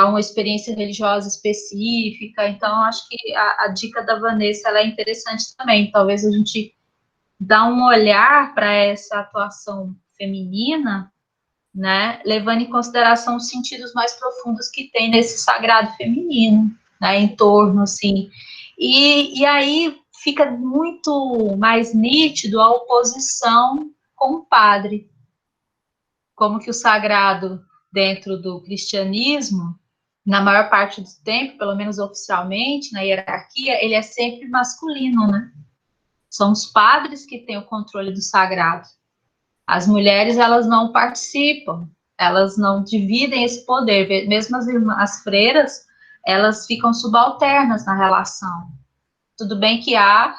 Speaker 1: uma experiência religiosa específica. Então, acho que a dica da Vanessa ela é interessante também. Talvez a gente dá um olhar para essa atuação feminina, né, levando em consideração os sentidos mais profundos que tem nesse sagrado feminino, né, em torno, assim. E aí fica muito mais nítido a oposição com o padre, como que o sagrado dentro do cristianismo, na maior parte do tempo, pelo menos oficialmente, na hierarquia, ele é sempre masculino, né? São os padres que têm o controle do sagrado. As mulheres, elas não participam, elas não dividem esse poder, mesmo as freiras, elas ficam subalternas na relação. Tudo bem que há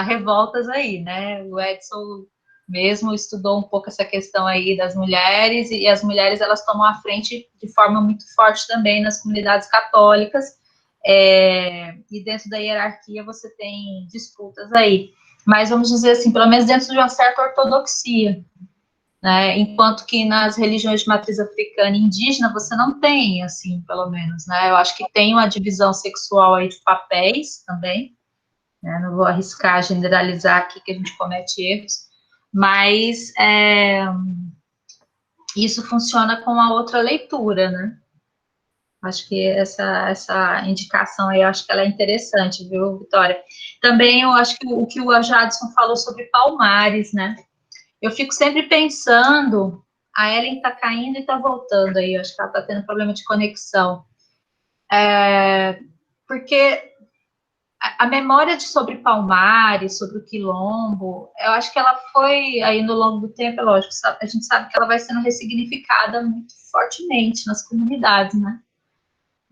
Speaker 1: revoltas aí, né? O Edson mesmo estudou um pouco essa questão aí das mulheres, e as mulheres, elas tomam a frente de forma muito forte também nas comunidades católicas, e dentro da hierarquia você tem disputas aí. Mas vamos dizer assim, pelo menos dentro de uma certa ortodoxia, né? Enquanto que nas religiões de matriz africana e indígena você não tem, assim, pelo menos, né? Eu acho que tem uma divisão sexual aí de papéis também, né? Não vou arriscar generalizar aqui que a gente comete erros, mas isso funciona com a outra leitura, né? Acho que essa indicação aí, eu acho que ela é interessante, viu, Vitória? Também eu acho que o que o Jadson falou sobre Palmares, né? Eu fico sempre pensando, a Ellen tá caindo e tá voltando aí, eu acho que ela tá tendo problema de conexão. Porque a memória sobre Palmares, sobre o Quilombo, eu acho que ela foi, aí no longo do tempo, é lógico, a gente sabe que ela vai sendo ressignificada muito fortemente nas comunidades, né?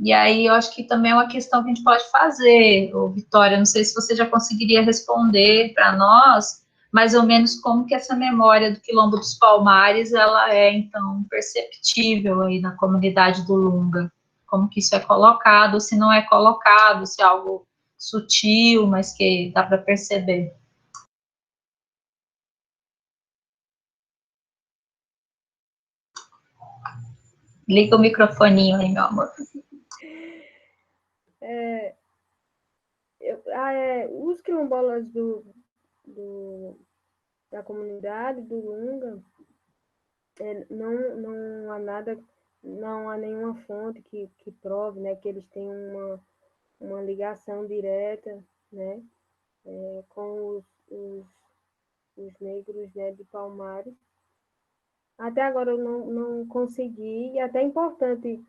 Speaker 1: E aí eu acho que também é uma questão que a gente pode fazer, ô, Vitória, não sei se você já conseguiria responder para nós, mais ou menos como que essa memória do Quilombo dos Palmares, ela é, então, perceptível aí na comunidade do Lunga. Como que isso é colocado, se não é colocado, se é algo sutil, mas que dá para perceber. Liga o microfoninho aí, meu amor.
Speaker 2: Os quilombolas da comunidade do Lunga, não há nada, não há nenhuma fonte que prove, né, que eles têm uma ligação direta, né, com os negros, né, de Palmares. Até agora eu não consegui, e até é importante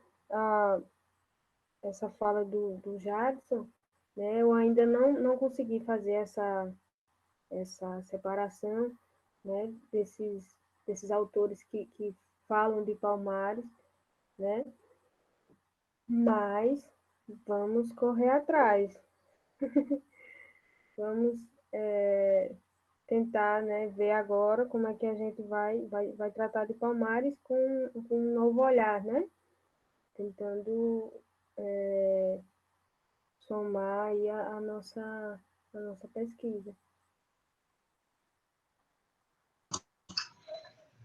Speaker 2: essa fala do Jadson, né, eu ainda não consegui fazer essa separação, né, desses autores que falam de Palmares, né, mas vamos correr atrás. Vamos tentar, né, ver agora como é que a gente vai tratar de Palmares com um novo olhar, né? Tentando somar aí a nossa pesquisa.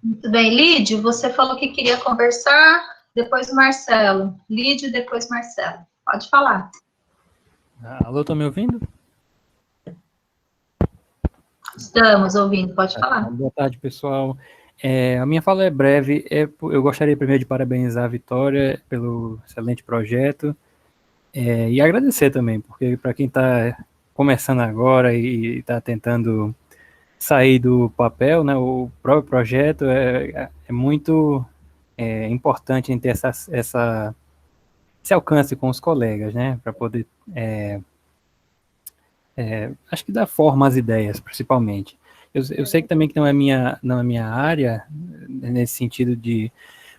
Speaker 1: Muito bem. Lídio, você falou que queria conversar, depois o Marcelo. Lídio, depois Marcelo. Pode falar.
Speaker 8: Alô, estão me ouvindo?
Speaker 1: Estamos ouvindo, pode falar.
Speaker 8: Boa tarde, pessoal. A minha fala é breve. Eu gostaria primeiro de parabenizar a Vitória pelo excelente projeto e agradecer também, porque para quem está começando agora e está tentando sair do papel, né, o próprio projeto é muito importante em ter esse alcance com os colegas, né, para poder, acho que dar forma às ideias, principalmente. Eu sei que também que não é minha área, nesse sentido de...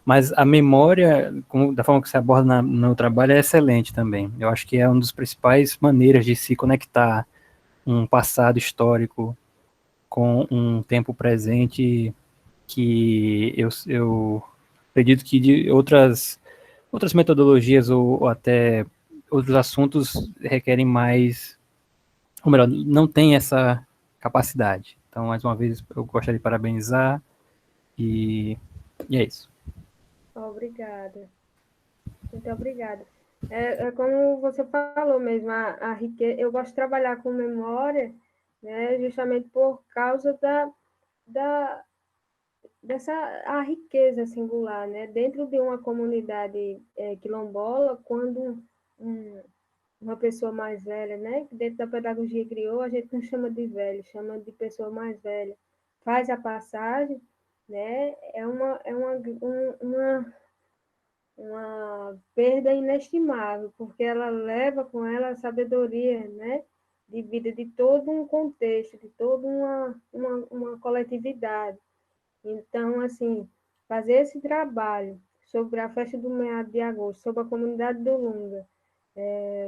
Speaker 8: Mas a memória, da forma que se aborda no trabalho, é excelente também. Eu acho que é uma das principais maneiras de se conectar um passado histórico com um tempo presente que eu acredito que de outras metodologias ou até outros assuntos requerem mais, ou melhor, não tem essa capacidade. Então, mais uma vez, eu gostaria de parabenizar e é isso.
Speaker 2: Obrigada. Muito obrigada. Como você falou mesmo, a riqueza, eu gosto de trabalhar com memória, né, justamente por causa dessa a riqueza singular, né? Dentro de uma comunidade quilombola, quando uma pessoa mais velha, né? Dentro da pedagogia griot, a gente não chama de velho, chama de pessoa mais velha, faz a passagem, né? É uma perda inestimável, porque ela leva com ela a sabedoria, né? De vida de todo um contexto, de toda uma coletividade. Então, assim, fazer esse trabalho sobre a festa do meado de agosto, sobre a comunidade do Lunga,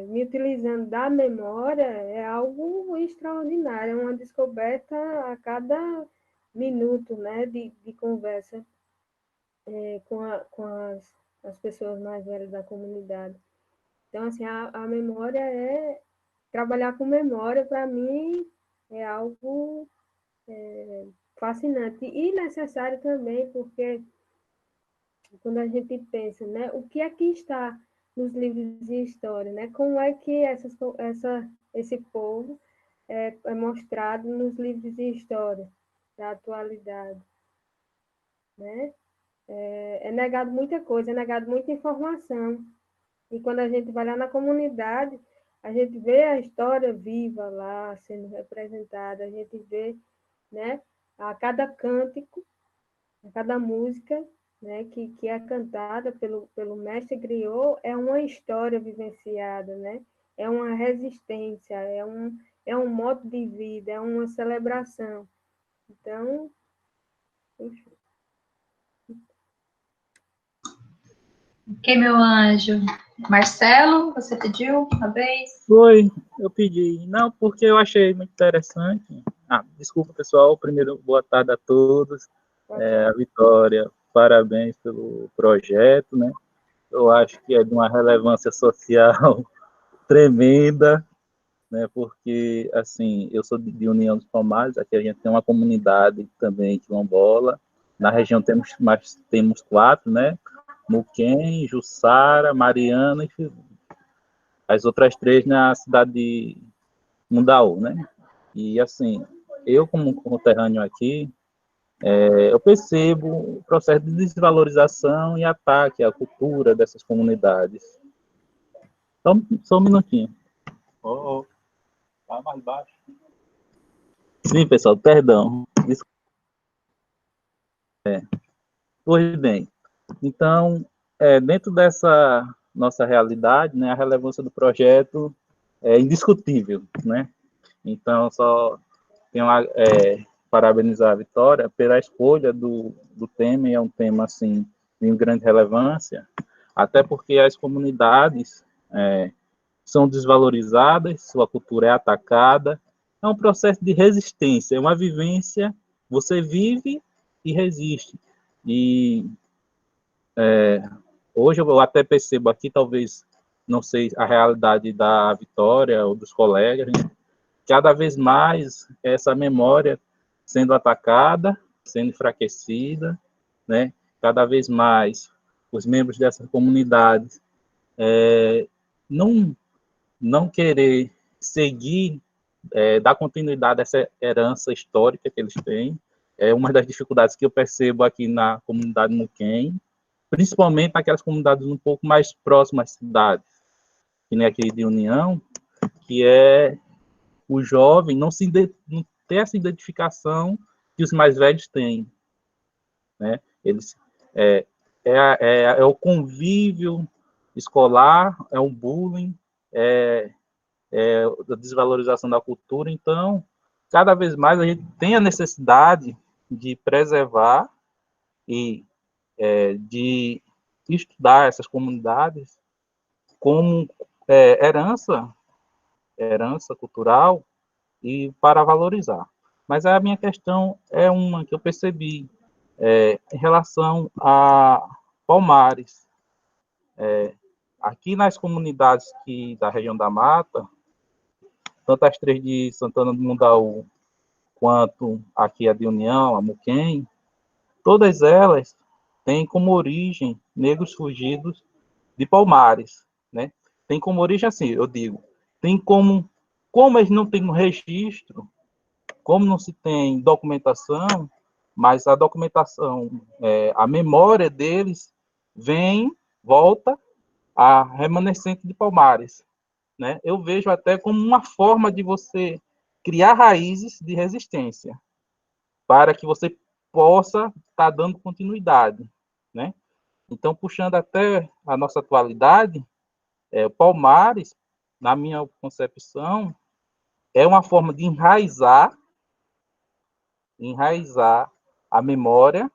Speaker 2: me utilizando da memória, é algo extraordinário, é uma descoberta a cada minuto, né, de conversa com as pessoas mais velhas da comunidade. Então, assim, a memória trabalhar com memória, para mim, é algo fascinante e necessário também, porque quando a gente pensa, né, o que é que está nos livros de história, né? Como é que esse povo é mostrado nos livros de história da atualidade, né? É negado muita coisa, é negado muita informação. E quando a gente vai lá na comunidade, a gente vê a história viva lá sendo representada, a gente vê, né, a cada cântico, a cada música, né, que é cantada pelo mestre griot, é uma história vivenciada, né? É uma resistência, é um modo de vida, é uma celebração. Então, enfim.
Speaker 1: Ok, meu anjo. Marcelo, você pediu uma vez?
Speaker 9: Foi, eu pedi. Não, porque eu achei muito interessante. Desculpa, pessoal. Primeiro, boa tarde a todos. A Vitória, parabéns pelo projeto, né? Eu acho que é de uma relevância social tremenda, né? Porque, assim, eu sou de União dos Palmares, aqui a gente tem uma comunidade também quilombola. Na região temos 4, né? Muquem, Jussara, Mariana e as outras 3 na cidade de Mundaú, né? E, assim, eu como conterrâneo aqui, eu percebo o processo de desvalorização e ataque à cultura dessas comunidades. Só um minutinho. Tá mais baixo. Sim, pessoal, perdão. Pois bem, então, dentro dessa nossa realidade, né, a relevância do projeto é indiscutível, né? Então, só tenho a parabenizar a Vitória pela escolha do tema, e é um tema, assim, de grande relevância, até porque as comunidades são desvalorizadas, sua cultura é atacada, é um processo de resistência, é uma vivência, você vive e resiste. E hoje eu até percebo aqui, talvez não sei a realidade da Vitória ou dos colegas, né? Cada vez mais essa memória sendo atacada, sendo enfraquecida, né? Cada vez mais os membros dessas comunidades não querer seguir, dar continuidade a essa herança histórica que eles têm. É uma das dificuldades que eu percebo aqui na comunidade Muquem, principalmente naquelas comunidades um pouco mais próximas às cidades, que nem aqui de União, que é o jovem não ter essa identificação que os mais velhos têm, né? Eles é o convívio escolar, é um bullying, é a desvalorização da cultura. Então, cada vez mais a gente tem a necessidade de preservar e de estudar essas comunidades como herança cultural e para valorizar. Mas a minha questão é uma que eu percebi em relação a Palmares. Aqui nas comunidades da região da Mata, tanto as 3 de Santana do Mundaú, quanto aqui a de União, a Muquem, todas elas têm como origem negros fugidos de Palmares, né? Tem como origem assim, eu digo, tem como eles não têm um registro, como não se tem documentação, mas a documentação, a memória deles volta a remanescente de Palmares, né? Eu vejo até como uma forma de você criar raízes de resistência, para que você possa estar dando continuidade, né? Então, puxando até a nossa atualidade, o Palmares, na minha concepção, é uma forma de enraizar a memória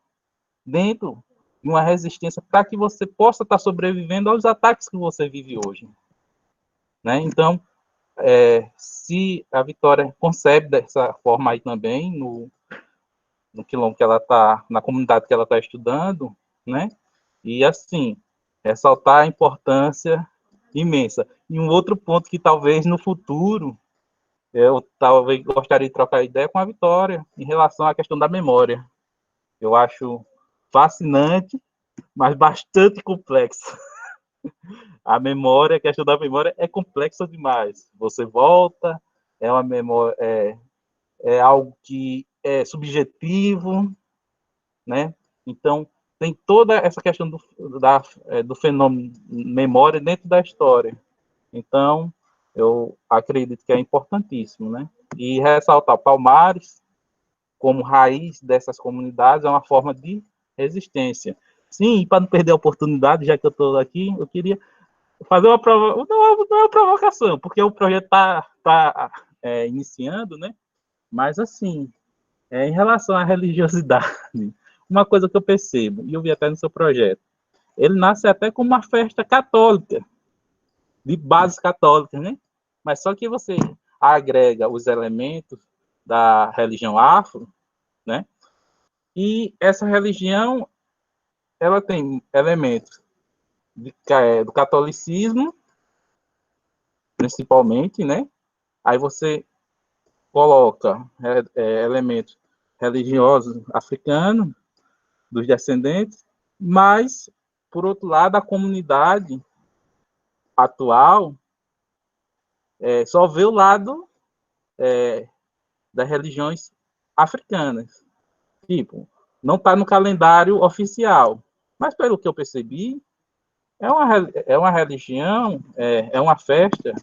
Speaker 9: dentro de uma resistência para que você possa estar sobrevivendo aos ataques que você vive hoje, né? Então, se a Vitória concebe dessa forma aí também, no quilombo que ela está, na comunidade que ela está estudando, né? E, assim, ressaltar a importância imensa. E um outro ponto que talvez no futuro eu talvez gostaria de trocar ideia com a Vitória em relação à questão da memória. Eu acho fascinante, mas bastante complexo. A questão da memória é complexa demais. Você volta, é uma memória, é algo que é subjetivo, né? Então, tem toda essa questão do fenômeno memória dentro da história. Então, eu acredito que é importantíssimo, né? E ressaltar Palmares como raiz dessas comunidades é uma forma de resistência. Sim, para não perder a oportunidade, já que eu estou aqui, eu queria fazer uma provocação, porque o projeto está iniciando, né? Mas, assim, em relação à religiosidade, uma coisa que eu percebo, e eu vi até no seu projeto, ele nasce até como uma festa católica, de bases católicas, né? Mas só que você agrega os elementos da religião afro, né? E essa religião, ela tem elementos do catolicismo, principalmente, né? Aí você coloca elementos religiosos africanos, dos descendentes, mas, por outro lado, a comunidade atual só vê o lado das religiões africanas. Tipo, não está no calendário oficial. Mas, pelo que eu percebi, é uma religião, é uma festa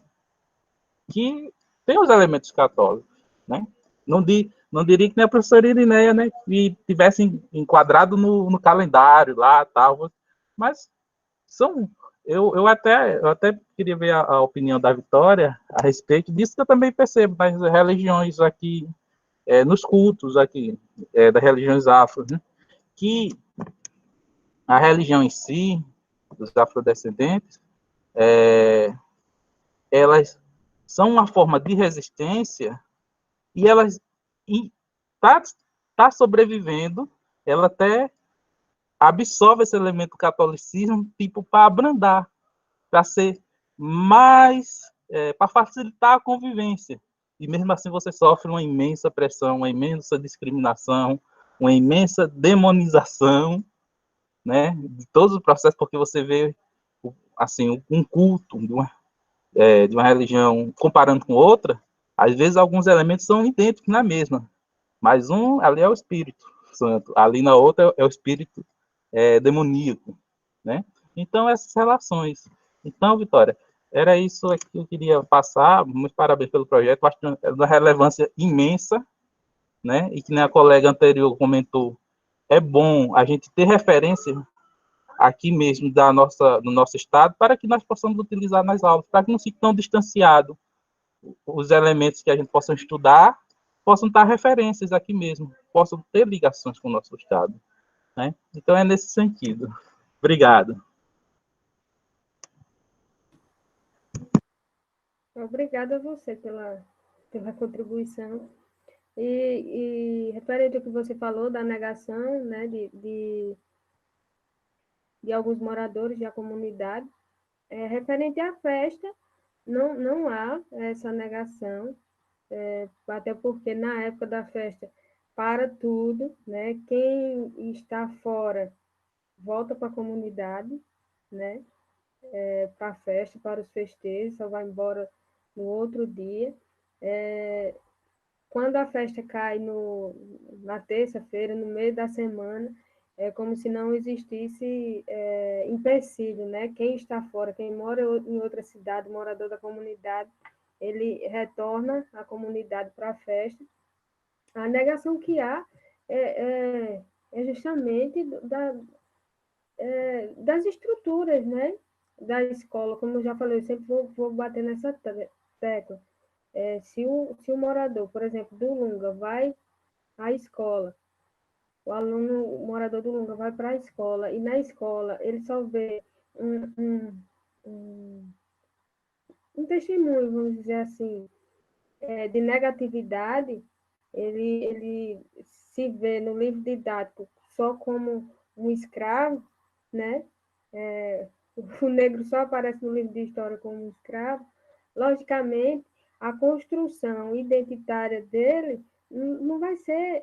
Speaker 9: que tem os elementos católicos, né? Não diria que nem a professora Irineia, né, que tivesse enquadrado no calendário lá, tal, mas eu até queria ver a opinião da Vitória a respeito disso, que eu também percebo nas religiões aqui, nos cultos aqui, das religiões afro, né, que a religião em si, dos afrodescendentes, elas são uma forma de resistência e elas tá sobrevivendo, ela até absorve esse elemento do catolicismo, tipo, para abrandar, para ser mas para facilitar a convivência. E mesmo assim você sofre uma imensa pressão, uma imensa discriminação, uma imensa demonização, né, de todos os processos, porque você vê assim um culto de uma religião comparando com outra, às vezes alguns elementos são idênticos na mesma, mas um ali é o Espírito Santo, ali na outra é o Espírito demoníaco, né? Então essas relações. Então, Vitória, era isso que eu queria passar. Muito parabéns pelo projeto, acho que é de uma relevância imensa, né? E que nem a colega anterior comentou, é bom a gente ter referência aqui mesmo do nosso estado, para que nós possamos utilizar nas aulas, para que não fique tão distanciado os elementos que a gente possa estudar, possam estar referências aqui mesmo, possam ter ligações com o nosso estado, né? Então é nesse sentido. Obrigado.
Speaker 2: Obrigada a você pela contribuição. E referente ao que você falou da negação, né, de alguns moradores da comunidade, referente à festa, não há essa negação, até porque na época da festa para tudo, né? Quem está fora volta para a comunidade, né? Para a festa, para os festejos, só vai embora no outro dia. Quando a festa cai na terça-feira, no meio da semana, é como se não existisse empecilho, né? Quem está fora, quem mora em outra cidade, morador da comunidade, ele retorna à comunidade para a festa. A negação que há é justamente das estruturas, né? Da escola, como eu já falei, eu sempre vou bater nessa tecla. Se o morador, por exemplo, do Lunga vai à escola, o morador do Lunga vai para a escola, e na escola ele só vê um testemunho, vamos dizer assim, de negatividade, ele se vê no livro didático só como um escravo, né? O negro só aparece no livro de história como um escravo. Logicamente, a construção identitária dele não vai ser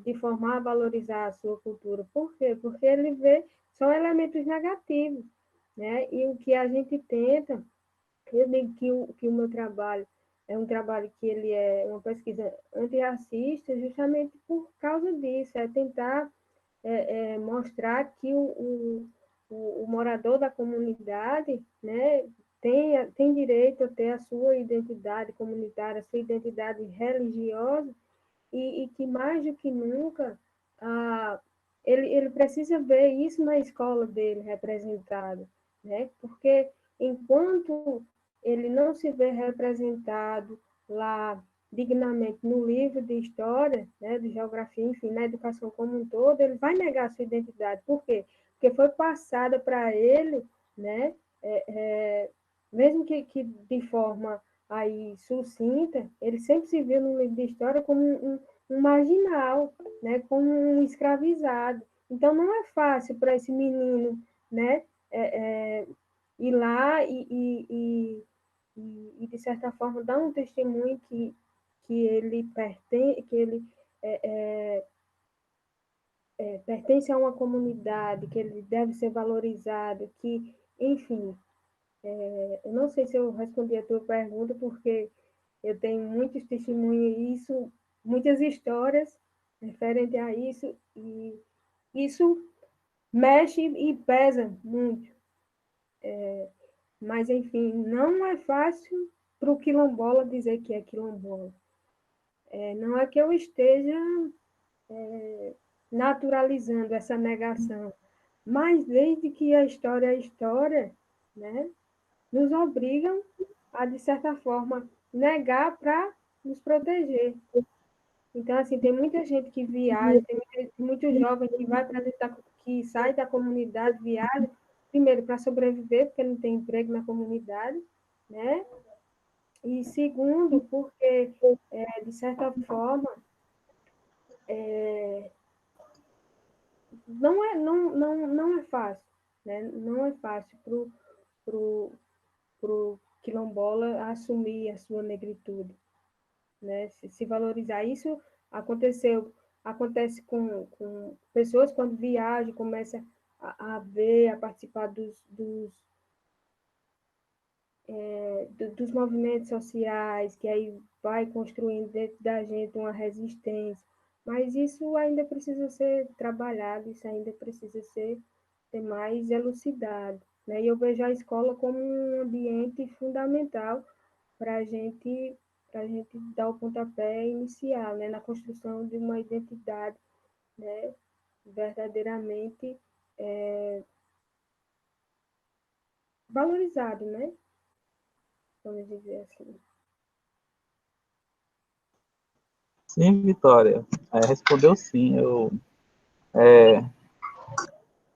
Speaker 2: de forma a valorizar a sua cultura. Por quê? Porque ele vê só elementos negativos, né? E o que a gente tenta, eu digo que o meu trabalho é um trabalho que ele é uma pesquisa antirracista justamente por causa disso, é tentar mostrar que o morador da comunidade, né, tem direito a ter a sua identidade comunitária, a sua identidade religiosa, e que mais do que nunca ele precisa ver isso na escola dele representado, né? Porque enquanto ele não se vê representado lá dignamente no livro de história, né, de geografia, enfim, na educação como um todo, ele vai negar sua identidade. Por quê? Porque foi passada para ele, né, mesmo que de forma aí sucinta, ele sempre se viu no livro de história como um marginal, né, como um escravizado. Então, não é fácil para esse menino, né, ir lá de certa forma, dar um testemunho que ele pertence a uma comunidade, que ele deve ser valorizado, que, enfim, eu não sei se eu respondi a tua pergunta, porque eu tenho muitos testemunhos isso, muitas histórias referente a isso, e isso mexe e pesa muito. Mas, enfim, não é fácil para o quilombola dizer que é quilombola. Não é que eu esteja naturalizando essa negação, mas desde que a história é história, né, nos obrigam a, de certa forma, negar para nos proteger. Então, assim, tem muita gente que viaja, tem muito jovem que vai para que sai da comunidade, viaja, primeiro para sobreviver, porque não tem emprego na comunidade, né? E segundo, porque, de certa forma, não é fácil, né? Não é fácil para pro quilombola assumir a sua negritude, né? Se valorizar. Isso acontece com pessoas quando viajam, começam a ver, a participar dos movimentos sociais, que aí vai construindo dentro da gente uma resistência. Mas isso ainda precisa ser trabalhado, isso ainda precisa ser mais elucidado, né? E eu vejo a escola como um ambiente fundamental para a gente dar o pontapé inicial, né? Na construção de uma identidade, né? Verdadeiramente valorizado, né? Vamos dizer assim.
Speaker 9: Sim, Vitória, respondeu sim.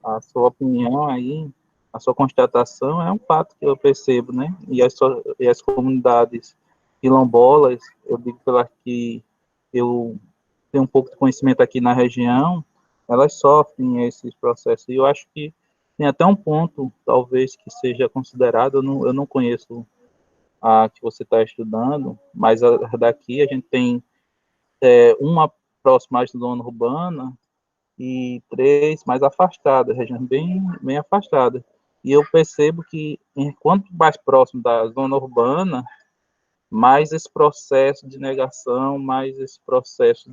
Speaker 9: A sua opinião aí, a sua constatação é um fato que eu percebo, né? E as comunidades quilombolas, eu digo pelas que eu tenho um pouco de conhecimento aqui na região, elas sofrem esses processos. E eu acho que tem até um ponto, talvez, que seja considerado, eu não conheço a que você está estudando, mas daqui a gente tem uma próxima à zona urbana e 3 mais afastadas, regiões bem afastadas. E eu percebo que, quanto mais próximo da zona urbana, mais esse processo de negação, mais esse processo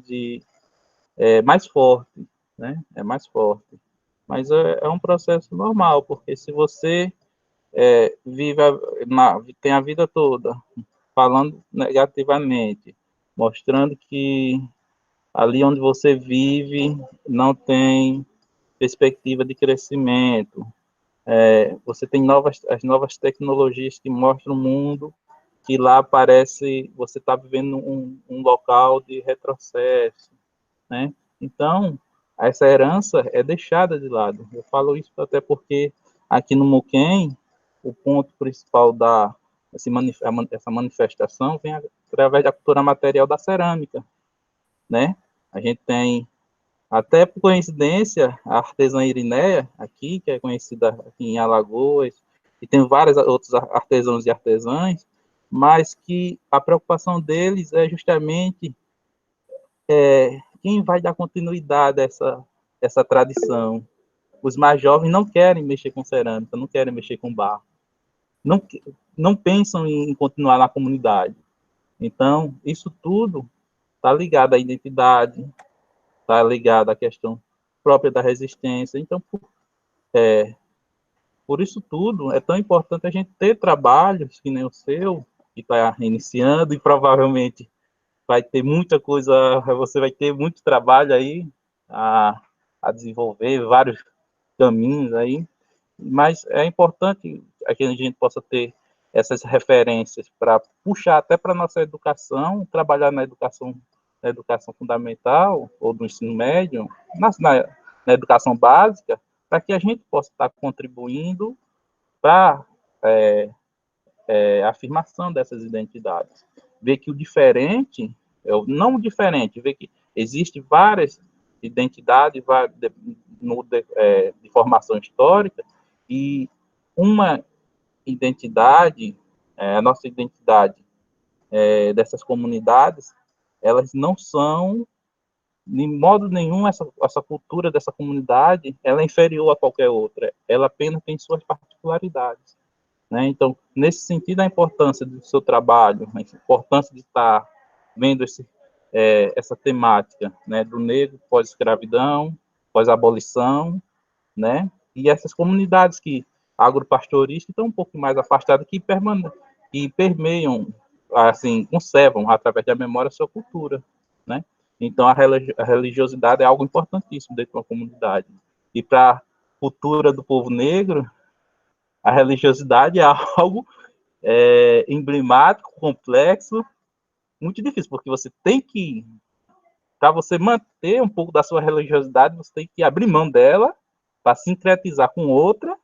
Speaker 9: mais forte, né? É mais forte. Mas é um processo normal, porque se você tem a vida toda falando negativamente, mostrando que ali onde você vive não tem perspectiva de crescimento. Você tem as novas tecnologias que mostram o mundo que lá parece você está vivendo um local de retrocesso, né? Então, essa herança é deixada de lado. Eu falo isso até porque aqui no Muquem, o ponto principal essa manifestação vem através da cultura material da cerâmica, né? A gente tem, até por coincidência, a artesã Irineia, aqui, que é conhecida aqui em Alagoas, e tem vários outros artesãos e artesãs, mas que a preocupação deles é justamente quem vai dar continuidade a essa tradição. Os mais jovens não querem mexer com cerâmica, não querem mexer com barro, não, não pensam em continuar na comunidade. Então, isso tudo está ligado à identidade, está ligado à questão própria da resistência. Então, por isso tudo, é tão importante a gente ter trabalhos que nem o seu, que está iniciando, e provavelmente vai ter muita coisa, você vai ter muito trabalho aí a desenvolver, vários caminhos aí, mas é importante que a gente possa ter essas referências para puxar até para a nossa educação, trabalhar na educação fundamental ou do ensino médio, na educação básica, para que a gente possa estar contribuindo para a afirmação dessas identidades. Ver que o diferente, não o diferente, ver que existem várias identidades de formação histórica e uma identidade, a nossa identidade dessas comunidades, elas não são, de modo nenhum, essa cultura dessa comunidade, ela é inferior a qualquer outra, ela apenas tem suas particularidades. Né? Então, nesse sentido, a importância do seu trabalho, a importância de estar vendo essa temática, né, do negro pós-escravidão, pós-abolição, né, e essas comunidades agropastoristas estão um pouco mais afastadas, que permeiam, assim, conservam, através da memória, a sua cultura. Né? Então, a religiosidade é algo importantíssimo dentro de uma comunidade. E para a cultura do povo negro, a religiosidade é algo emblemático, complexo, muito difícil, porque você tem que, para você manter um pouco da sua religiosidade, você tem que abrir mão dela para sincretizar com outra,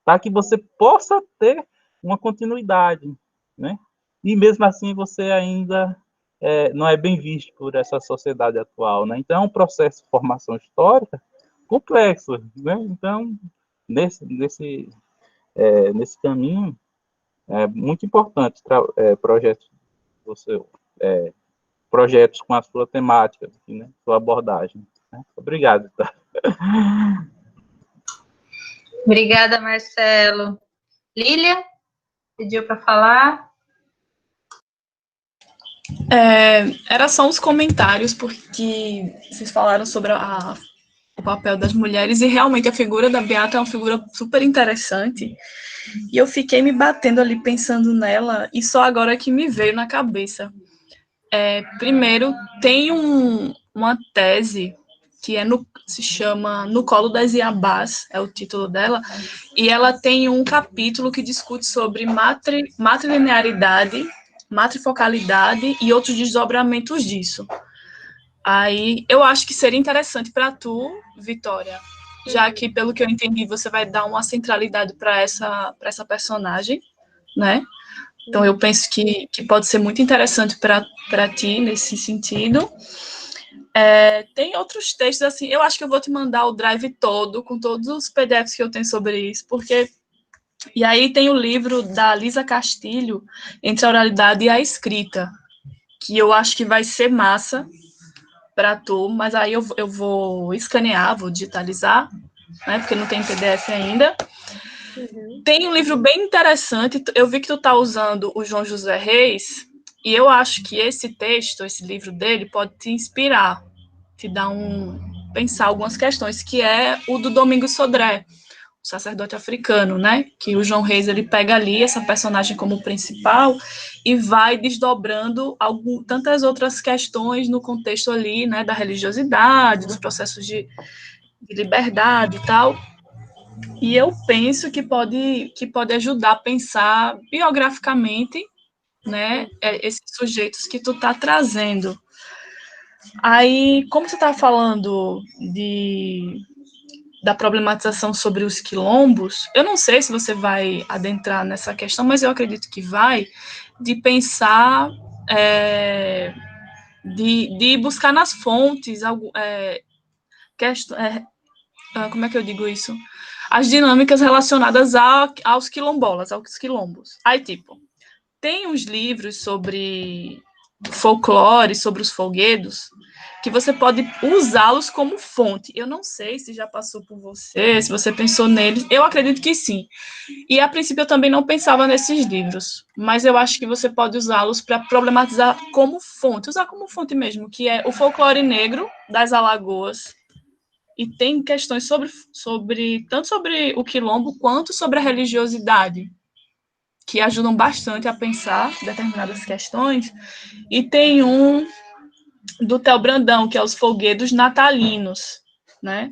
Speaker 9: para que você possa ter uma continuidade, né? E mesmo assim você ainda não é bem visto por essa sociedade atual, né? Então é um processo de formação histórica complexo, né? Então nesse caminho É muito importante projetos, projetos com a sua temática, assim, né? Sua abordagem. Né? Obrigado, tá?
Speaker 1: Obrigada, Marcelo. Lília, pediu para falar?
Speaker 4: Era só uns comentários, porque vocês falaram sobre o papel das mulheres, e realmente a figura da Beata é uma figura super interessante, e eu fiquei me batendo ali, pensando nela, e só agora que me veio na cabeça. Primeiro, tem uma tese que se chama No Colo das Iabás, é o título dela, e ela tem um capítulo que discute sobre matrilinearidade, matrifocalidade e outros desdobramentos disso. Aí, eu acho que seria interessante para tu, Vitória, já que, pelo que eu entendi, você vai dar uma centralidade para essa personagem, né? Então, eu penso que pode ser muito interessante para ti, nesse sentido. Tem outros textos, assim, eu acho que eu vou te mandar o drive todo, com todos os PDFs que eu tenho sobre isso, porque... E aí tem o livro da Lisa Castilho, Entre a Oralidade e a Escrita, que eu acho que vai ser massa para tu, mas aí eu vou escanear, vou digitalizar, né, porque não tem PDF ainda. Tem um livro bem interessante, eu vi que tu tá usando o João José Reis, e eu acho que esse texto, esse livro dele, pode te inspirar, te dar pensar algumas questões, que é o do Domingos Sodré, o sacerdote africano, né? Que o João Reis, ele pega ali essa personagem como principal e vai desdobrando tantas outras questões no contexto ali, né, da religiosidade, dos processos de liberdade e tal. E eu penso que pode ajudar a pensar biograficamente, né, esses sujeitos que tu tá trazendo. Aí, como você tá falando da problematização sobre os quilombos, eu não sei se você vai adentrar nessa questão, mas eu acredito que vai, de pensar, de buscar nas fontes, como é que eu digo isso? As dinâmicas relacionadas aos quilombolas, aos quilombos. Aí, tipo, tem uns livros sobre folclore, sobre os folguedos, que você pode usá-los como fonte. Eu não sei se já passou por você, se você pensou neles. Eu acredito que sim. E, a princípio, eu também não pensava nesses livros, mas eu acho que você pode usá-los para problematizar como fonte, usar como fonte mesmo, que é o folclore negro das Alagoas. E tem questões tanto sobre o quilombo quanto sobre a religiosidade, que ajudam bastante a pensar determinadas questões. E tem um do Theo Brandão, que é os folguedos natalinos, né?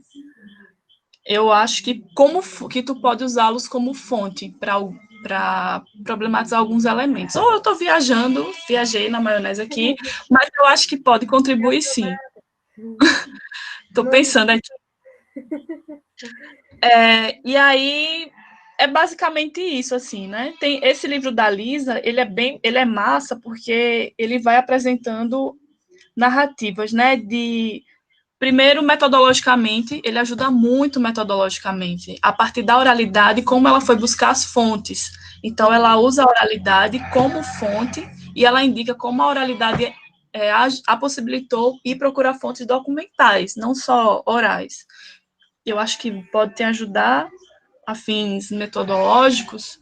Speaker 4: Eu acho que tu pode usá-los como fonte para problematizar alguns elementos. Ou eu estou viajei na maionese aqui, mas eu acho que pode contribuir sim. Estou pensando aqui. E aí é basicamente isso, assim, né? Tem esse livro da Lisa, ele é massa porque ele vai apresentando narrativas, né? Primeiro, metodologicamente, ele ajuda muito metodologicamente, a partir da oralidade, como ela foi buscar as fontes. Então, ela usa a oralidade como fonte e ela indica como a oralidade a possibilitou ir procurar fontes documentais, não só orais. Eu acho que pode te ajudar a fins metodológicos.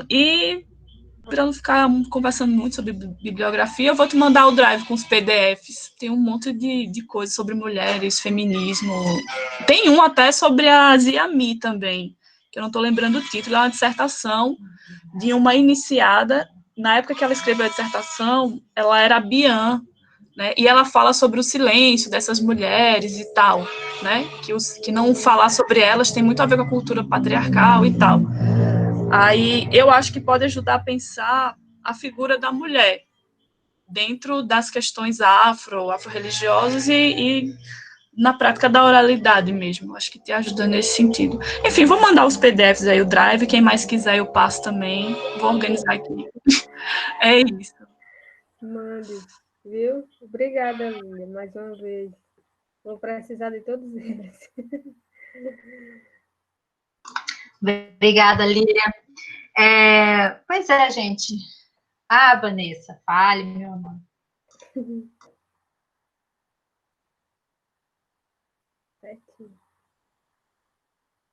Speaker 4: E, para não ficar conversando muito sobre bibliografia, eu vou te mandar o drive com os PDFs. Tem um monte de coisas sobre mulheres, feminismo. Tem um até sobre a Ziami também, que eu não estou lembrando o título. É uma dissertação de uma iniciada. Na época que ela escreveu a dissertação, ela era biã, né? E ela fala sobre o silêncio dessas mulheres e tal, né? Que não falar sobre elas tem muito a ver com a cultura patriarcal e tal. Aí eu acho que pode ajudar a pensar a figura da mulher dentro das questões afro-religiosas e na prática da oralidade mesmo. Acho que te ajuda nesse sentido. Enfim, vou mandar os PDFs aí, o drive. Quem mais quiser, eu passo também. Vou organizar aqui. É isso.
Speaker 2: Mande, viu? Obrigada, Lília, mais uma vez. Vou precisar de todos eles.
Speaker 1: Obrigada, Lília. Pois é, gente. Ah, Vanessa, fale, meu amor.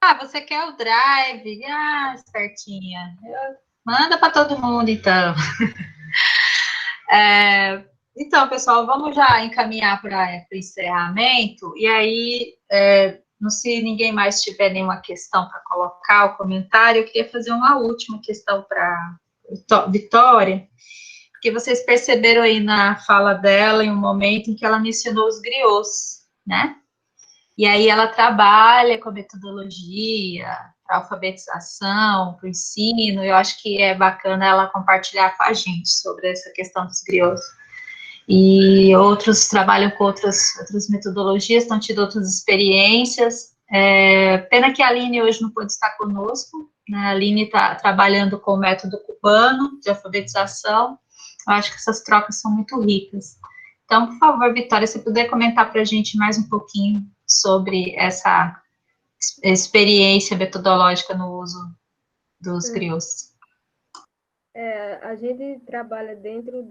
Speaker 1: Ah, você quer o drive? Ah, espertinha. Manda para todo mundo, então. Então, pessoal, vamos já encaminhar para o encerramento. E aí, se ninguém mais tiver nenhuma questão para colocar, o comentário, eu queria fazer uma última questão para Vitória, porque vocês perceberam aí na fala dela, em um momento em que ela mencionou os griots, né? E aí ela trabalha com a metodologia, para alfabetização, para o ensino, eu acho que é bacana ela compartilhar com a gente sobre essa questão dos griots. E outros trabalham com outras metodologias, estão tido outras experiências. Pena que a Aline hoje não pôde estar conosco, né? A Aline está trabalhando com o método cubano de alfabetização. Eu acho que essas trocas são muito ricas. Então, por favor, Vitória, se puder comentar para a gente mais um pouquinho sobre essa experiência metodológica no uso dos griots.
Speaker 2: A gente trabalha dentro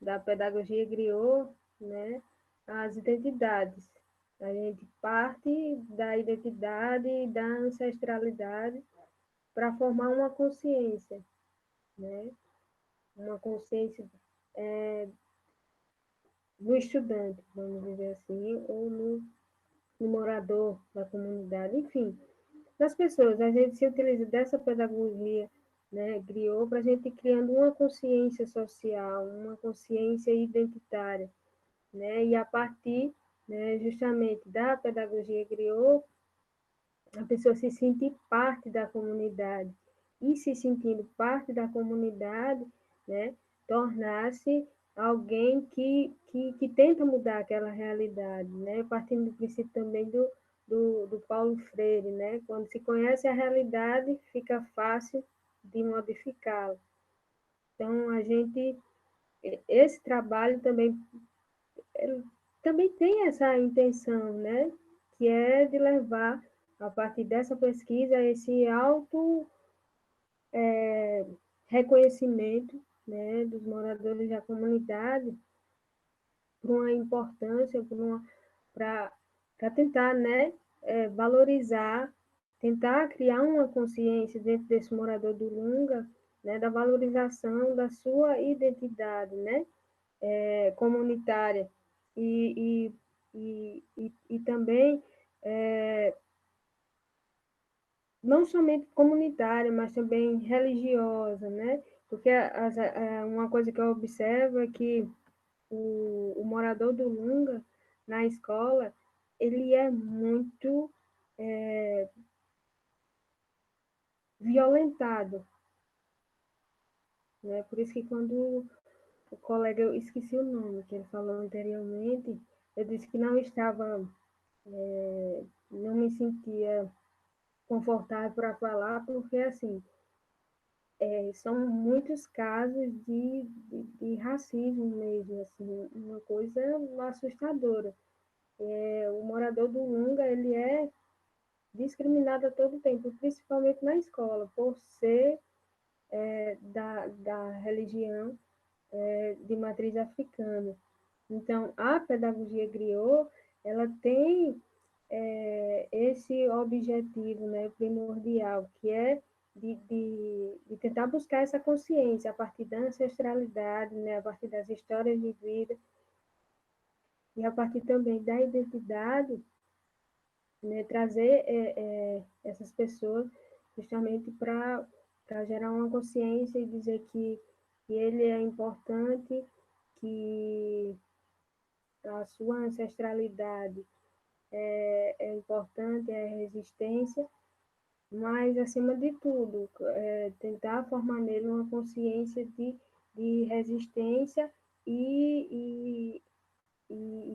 Speaker 2: da pedagogia griot, né, as identidades. A gente parte da identidade e da ancestralidade para formar uma consciência, né, uma consciência no estudante, vamos dizer assim, ou no morador da comunidade, enfim, das pessoas. A gente se utiliza dessa pedagogia, né, griot, para a gente ir criando uma consciência social, uma consciência identitária, né, e a partir, né, justamente da pedagogia griot, a pessoa se sentir parte da comunidade, e se sentindo parte da comunidade, né, tornar-se alguém que tenta mudar aquela realidade, né, partindo do princípio também do Paulo Freire, né, quando se conhece a realidade, fica fácil de modificá-la. Então, esse trabalho também tem essa intenção, né, que é de levar, a partir dessa pesquisa, esse reconhecimento, né, dos moradores da comunidade, por uma importância, para tentar, né, valorizar, tentar criar uma consciência dentro desse morador do Lunga, né, da valorização da sua identidade, né, comunitária, e também não somente comunitária, mas também religiosa, né? Porque uma coisa que eu observo é que o morador do Lunga, na escola, ele é muito violentado, né? Por isso que quando o colega, eu esqueci o nome que ele falou anteriormente, eu disse que não estava, não me sentia confortável para falar, porque, assim, são muitos casos de racismo mesmo, assim, uma coisa assustadora. O morador do Lunga, ele é discriminado a todo tempo, principalmente na escola, por ser da religião de matriz africana. Então, a pedagogia griot, ela tem esse objetivo, né, primordial, que é de tentar buscar essa consciência a partir da ancestralidade, né, a partir das histórias de vida, e a partir também da identidade, né, trazer essas pessoas justamente para gerar uma consciência e dizer que ele é importante, que a sua ancestralidade é importante, é resistência, mas, acima de tudo, tentar formar nele uma consciência de resistência e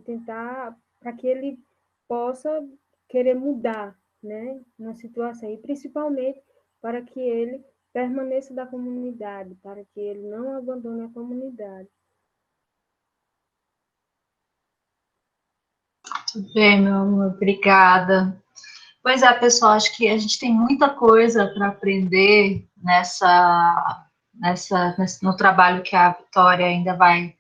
Speaker 2: tentar para que ele possa querer mudar, né, na situação, e principalmente para que ele permaneça da comunidade, para que ele não abandone a comunidade.
Speaker 1: Muito bem, meu amor, obrigada. Pois é, pessoal, acho que a gente tem muita coisa para aprender no trabalho que a Vitória ainda vai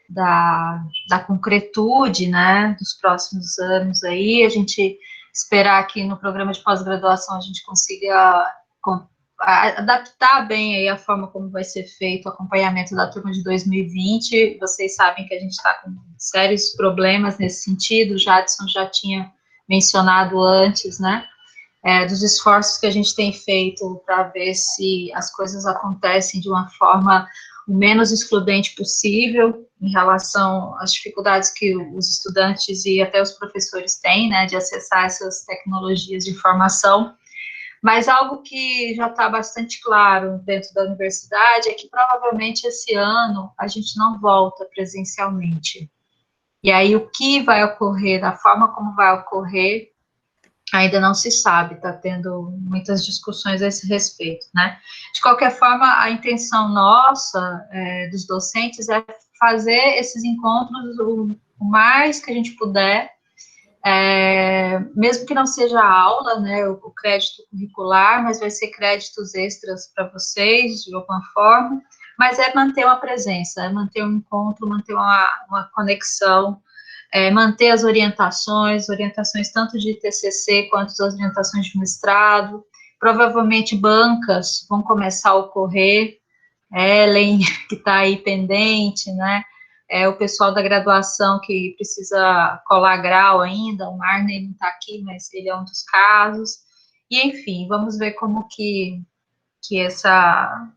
Speaker 1: dar concretude, né, dos próximos anos aí, a gente esperar que no programa de pós-graduação a gente consiga adaptar bem aí a forma como vai ser feito o acompanhamento da turma de 2020. Vocês sabem que a gente está com sérios problemas nesse sentido, o Jadson já tinha mencionado antes, né, dos esforços que a gente tem feito para ver se as coisas acontecem de uma forma o menos excludente possível em relação às dificuldades que os estudantes e até os professores têm, né, de acessar essas tecnologias de informação. Mas algo que já está bastante claro dentro da universidade é que provavelmente esse ano a gente não volta presencialmente. E aí o que vai ocorrer, da forma como vai ocorrer, ainda não se sabe, está tendo muitas discussões a esse respeito, né? De qualquer forma, a intenção nossa, dos docentes, é fazer esses encontros o mais que a gente puder, mesmo que não seja aula, né, o crédito curricular, mas vai ser créditos extras para vocês, de alguma forma, mas é manter uma presença, é manter um encontro, manter uma conexão, manter as orientações tanto de TCC quanto as orientações de mestrado. Provavelmente bancas vão começar a ocorrer, Ellen, que está aí pendente, né, o pessoal da graduação que precisa colar grau ainda, o Marney não está aqui, mas ele é um dos casos, e enfim, vamos ver como que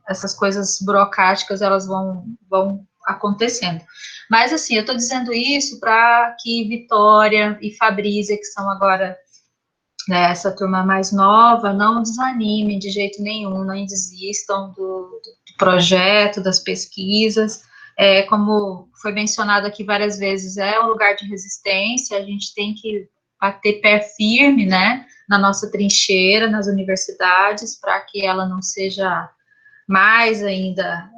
Speaker 1: essas coisas burocráticas, elas vão acontecendo. Mas, assim, eu estou dizendo isso para que Vitória e Fabrícia, que são agora, né, essa turma mais nova, não desanimem de jeito nenhum, não desistam do projeto, das pesquisas. Como foi mencionado aqui várias vezes, é um lugar de resistência, a gente tem que bater pé firme, né, na nossa trincheira, nas universidades, para que ela não seja mais ainda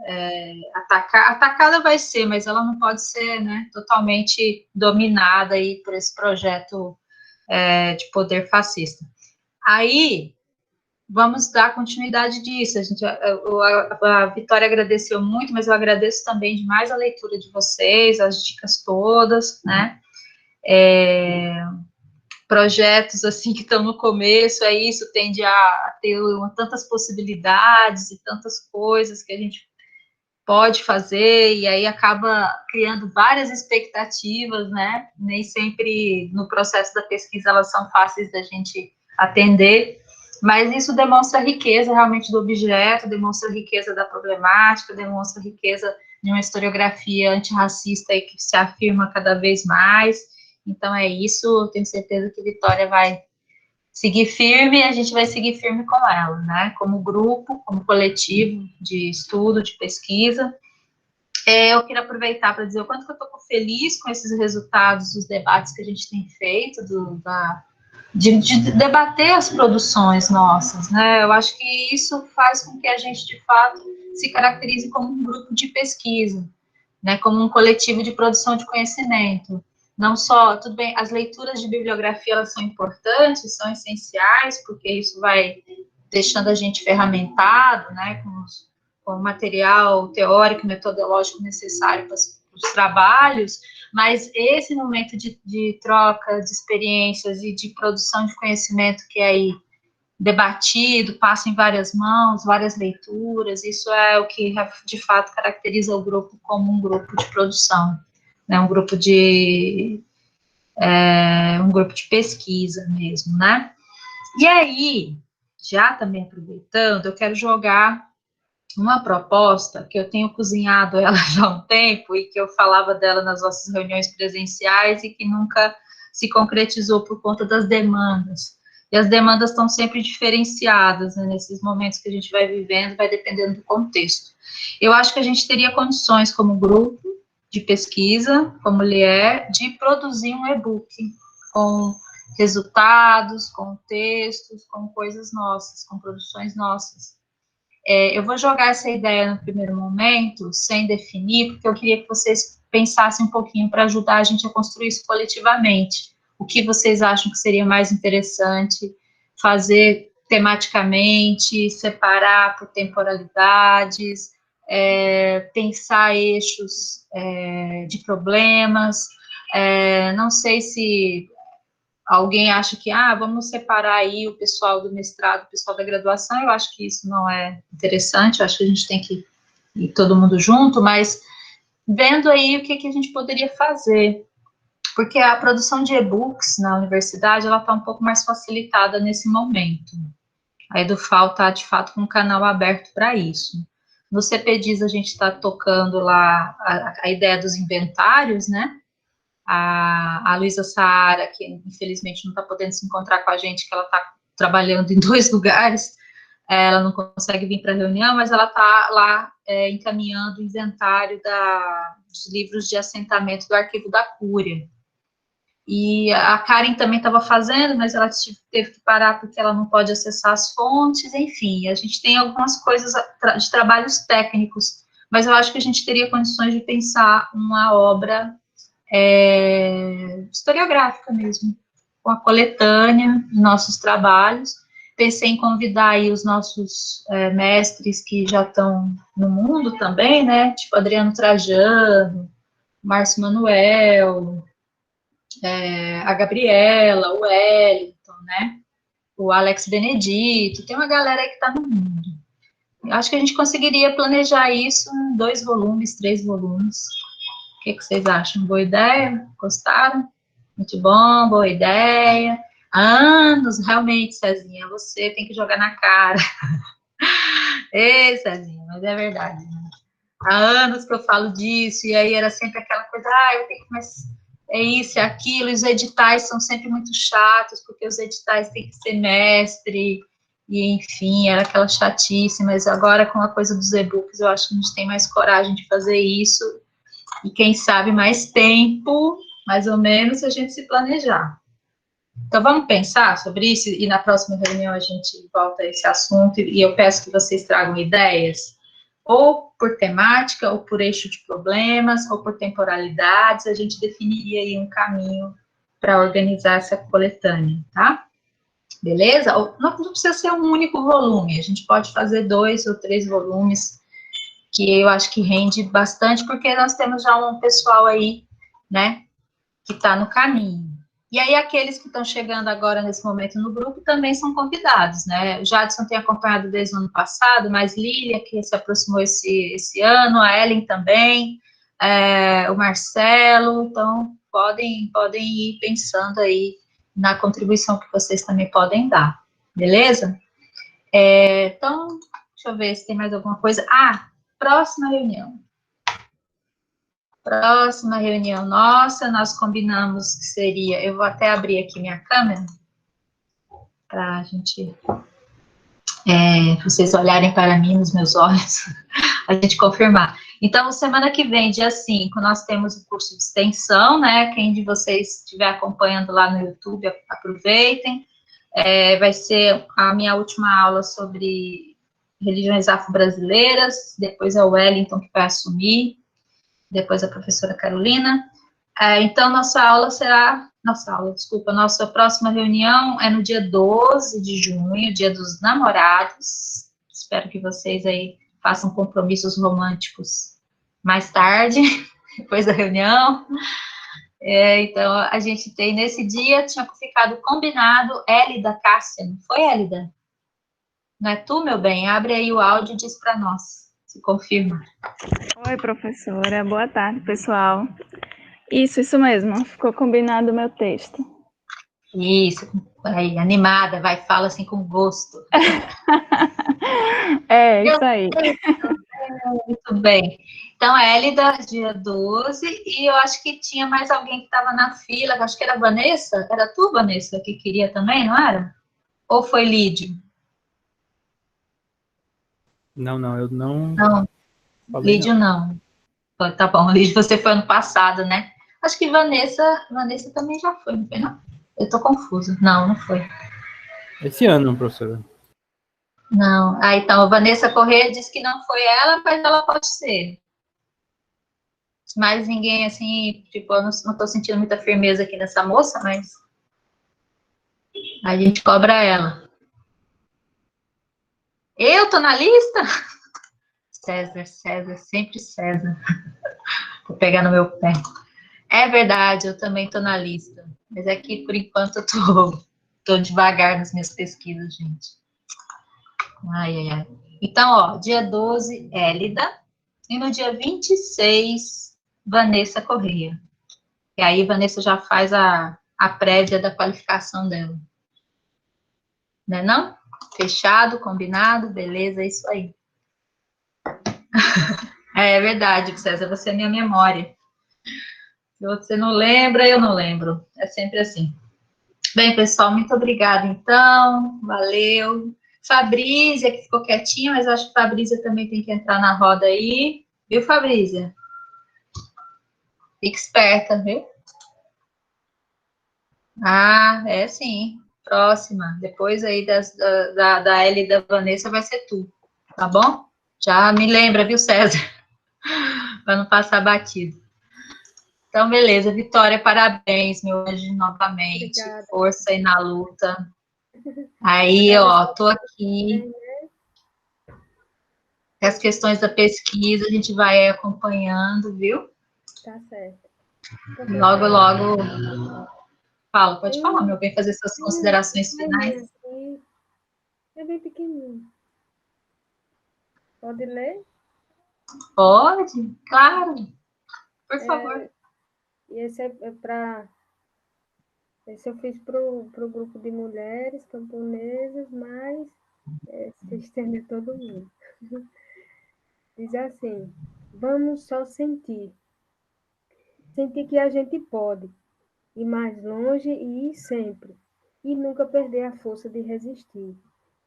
Speaker 1: atacada vai ser, mas ela não pode ser, né, totalmente dominada aí por esse projeto de poder fascista. Aí, vamos dar continuidade disso. A Vitória agradeceu muito, mas eu agradeço também demais a leitura de vocês, as dicas todas, né, projetos, assim, que estão no começo, isso tende a ter tantas possibilidades e tantas coisas que a gente pode fazer, e aí acaba criando várias expectativas, né, nem sempre no processo da pesquisa elas são fáceis da gente atender, mas isso demonstra a riqueza realmente do objeto, demonstra a riqueza da problemática, demonstra a riqueza de uma historiografia antirracista aí que se afirma cada vez mais. Então é isso, eu tenho certeza que Vitória vai seguir firme e a gente vai seguir firme com ela, né, como grupo, como coletivo de estudo, de pesquisa. Eu queria aproveitar para dizer o quanto que eu estou feliz com esses resultados dos debates que a gente tem feito, de debater as produções nossas, né, eu acho que isso faz com que a gente, de fato, se caracterize como um grupo de pesquisa, né, como um coletivo de produção de conhecimento. Não só, tudo bem, as leituras de bibliografia, elas são importantes, são essenciais, porque isso vai deixando a gente ferramentado, né, com o material teórico, metodológico necessário para os trabalhos, mas esse momento de troca de experiências e de produção de conhecimento que é aí debatido, passa em várias mãos, várias leituras, isso é o que, de fato, caracteriza o grupo como um grupo de produção, né, um grupo de pesquisa mesmo, né? E aí, já também aproveitando, eu quero jogar uma proposta que eu tenho cozinhado ela já há um tempo e que eu falava dela nas nossas reuniões presenciais e que nunca se concretizou por conta das demandas. E as demandas estão sempre diferenciadas, né, nesses momentos que a gente vai vivendo, vai dependendo do contexto. Eu acho que a gente teria condições como grupo de pesquisa, como ele de produzir um e-book com resultados, com textos, com coisas nossas, com produções nossas. Eu vou jogar essa ideia no primeiro momento, sem definir, porque eu queria que vocês pensassem um pouquinho para ajudar a gente a construir isso coletivamente. O que vocês acham que seria mais interessante fazer tematicamente, separar por temporalidades, pensar eixos de problemas. Não sei se alguém acha que, vamos separar aí o pessoal do mestrado, o pessoal da graduação. Eu acho que isso não é interessante, eu acho que a gente tem que ir todo mundo junto, mas vendo aí o que a gente poderia fazer, porque a produção de e-books na universidade, ela está um pouco mais facilitada nesse momento. A EduFal está, de fato, com um canal aberto para isso. No CPDIS, a gente está tocando lá a ideia dos inventários, né? A Luísa Saara, que infelizmente não está podendo se encontrar com a gente, que ela está trabalhando em 2 lugares, ela não consegue vir para a reunião, mas ela está lá encaminhando o inventário dos livros de assentamento do Arquivo da Cúria. E a Karen também estava fazendo, mas ela teve que parar porque ela não pode acessar as fontes, enfim, a gente tem algumas coisas de trabalhos técnicos, mas eu acho que a gente teria condições de pensar uma obra historiográfica mesmo, com a coletânea dos nossos trabalhos. Pensei em convidar aí os nossos mestres que já estão no mundo também, né, tipo Adriano Trajano, Márcio Manuel, a Gabriela, o Wellington, né, o Alex Benedito, tem uma galera aí que está no mundo. Eu acho que a gente conseguiria planejar isso em 2 volumes, 3 volumes. O que vocês acham? Boa ideia? Gostaram? Muito bom, boa ideia. Há anos, realmente, Cezinha, você tem que jogar na cara. Ei, Cezinha, mas é verdade. Né? Há anos que eu falo disso, e aí era sempre aquela coisa, eu tenho que, mas é isso, é aquilo, e os editais são sempre muito chatos, porque os editais têm que ser mestre, e enfim, era aquela chatice, mas agora com a coisa dos e-books, eu acho que a gente tem mais coragem de fazer isso, e quem sabe mais tempo, mais ou menos, se a gente se planejar. Então, vamos pensar sobre isso, e na próxima reunião a gente volta a esse assunto, e eu peço que vocês tragam ideias, ou por temática, ou por eixo de problemas, ou por temporalidades, a gente definiria aí um caminho para organizar essa coletânea, tá? Beleza? Não precisa ser um único volume, a gente pode fazer 2 ou 3 volumes, que eu acho que rende bastante, porque nós temos já um pessoal aí, né, que está no caminho. E aí, aqueles que estão chegando agora, nesse momento, no grupo, também são convidados, né? O Jadson tem acompanhado desde o ano passado, mas Lília, que se aproximou esse ano, a Ellen também, o Marcelo, então, podem ir pensando aí na contribuição que vocês também podem dar, beleza? Então, deixa eu ver se tem mais alguma coisa. Próxima reunião. Próxima reunião nossa, nós combinamos que seria, eu vou até abrir aqui minha câmera, para a gente, vocês olharem para mim, nos meus olhos, a gente confirmar. Então, semana que vem, dia 5, nós temos o curso de extensão, né, quem de vocês estiver acompanhando lá no YouTube, aproveitem, vai ser a minha última aula sobre religiões afro-brasileiras, depois é o Wellington que vai assumir, depois a professora Carolina. Então, nossa próxima reunião é no dia 12 de junho, dia dos namorados. Espero que vocês aí façam compromissos românticos mais tarde, depois da reunião. Então, a gente tem, nesse dia, tinha ficado combinado, Hélida Cássia, não foi, Hélida? Não é tu, meu bem? Abre aí o áudio e diz para nós, se confirma.
Speaker 10: Oi, professora. Boa tarde, pessoal. Isso mesmo. Ficou combinado o meu texto.
Speaker 1: Isso, aí, animada, vai, fala assim com gosto.
Speaker 10: Isso aí.
Speaker 1: Muito bem. Então, a Hélida, dia 12, e eu acho que tinha mais alguém que estava na fila, acho que era a Vanessa, era tu, Vanessa, que queria também, não era? Ou foi Lídio?
Speaker 8: Não, eu não...
Speaker 1: Não, Lídio não. Tá bom, Lídio, você foi ano passado, né? Acho que Vanessa também já foi, não foi, não? Eu tô confusa. Não foi.
Speaker 8: Esse ano, professora.
Speaker 1: Não. Então, a Vanessa Corrêa disse que não foi ela, mas ela pode ser. Mas ninguém, assim, tipo, eu não tô sentindo muita firmeza aqui nessa moça, mas a gente cobra ela. Eu tô na lista? César, sempre César. Vou pegar no meu pé. É verdade, eu também tô na lista. Mas é que, por enquanto, eu tô devagar nas minhas pesquisas, gente. Ai, ai, ai. Então, ó, dia 12, Hélida. E no dia 26, Vanessa Corrêa. E aí, Vanessa já faz a prévia da qualificação dela. Né, não? Fechado, combinado, beleza, é isso aí. É verdade, César, você é minha memória. Se você não lembra, eu não lembro. É sempre assim. Bem, pessoal, muito obrigada, então. Valeu. Fabrícia, que ficou quietinha, mas acho que Fabrícia também tem que entrar na roda aí. Viu, Fabrícia? Fique esperta, viu? Ah, é sim. Próxima. Depois aí da Ellie e da Vanessa vai ser tu, tá bom? Já me lembra, viu, César? Para não passar batido. Então, beleza. Vitória, parabéns, meu anjo, novamente.
Speaker 2: Obrigada.
Speaker 1: Força aí na luta. Aí,
Speaker 2: Obrigada,
Speaker 1: ó, tô aqui. As questões da pesquisa a gente vai acompanhando, viu?
Speaker 2: Tá certo.
Speaker 1: Logo, logo. Fala, pode falar,
Speaker 2: Tem
Speaker 1: meu bem, fazer suas
Speaker 2: um
Speaker 1: considerações
Speaker 2: poeminha
Speaker 1: finais.
Speaker 2: aqui, é bem pequenininho. Pode ler?
Speaker 1: Pode? Claro. Por favor.
Speaker 2: E esse é para. Esse eu fiz pro grupo de mulheres camponesas, mas se estende a todo mundo. Diz assim: vamos só sentir. Sentir que a gente pode ir mais longe e ir sempre. E nunca perder a força de resistir.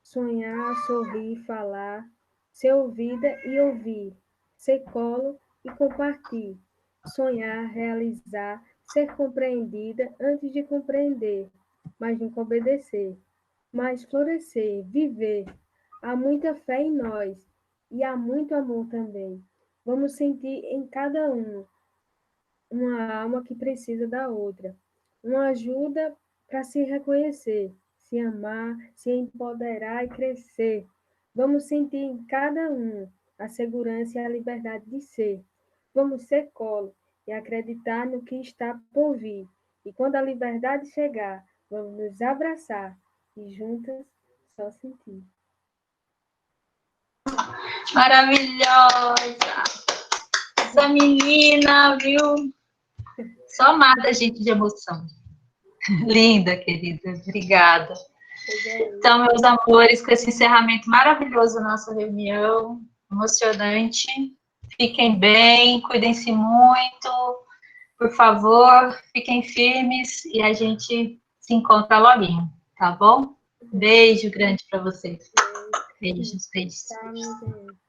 Speaker 2: Sonhar, sorrir, falar, ser ouvida e ouvir. Ser colo e compartilhar. Sonhar, realizar, ser compreendida antes de compreender, mas nunca obedecer. Mas florescer, viver. Há muita fé em nós e há muito amor também. Vamos sentir em cada um uma alma que precisa da outra, uma ajuda para se reconhecer, se amar, se empoderar e crescer. Vamos sentir em cada um a segurança e a liberdade de ser. Vamos ser colo e acreditar no que está por vir. E quando a liberdade chegar, vamos nos abraçar e juntas só sentir.
Speaker 1: Maravilhosa! Essa menina, viu? Só mata a gente de emoção. Linda, querida. Obrigada. Então, meus amores, com esse encerramento maravilhoso da nossa reunião, emocionante. Fiquem bem, cuidem-se muito. Por favor, fiquem firmes e a gente se encontra logo, tá bom? Beijo grande para vocês. Beijos, beijos.
Speaker 2: Tá, minha gente.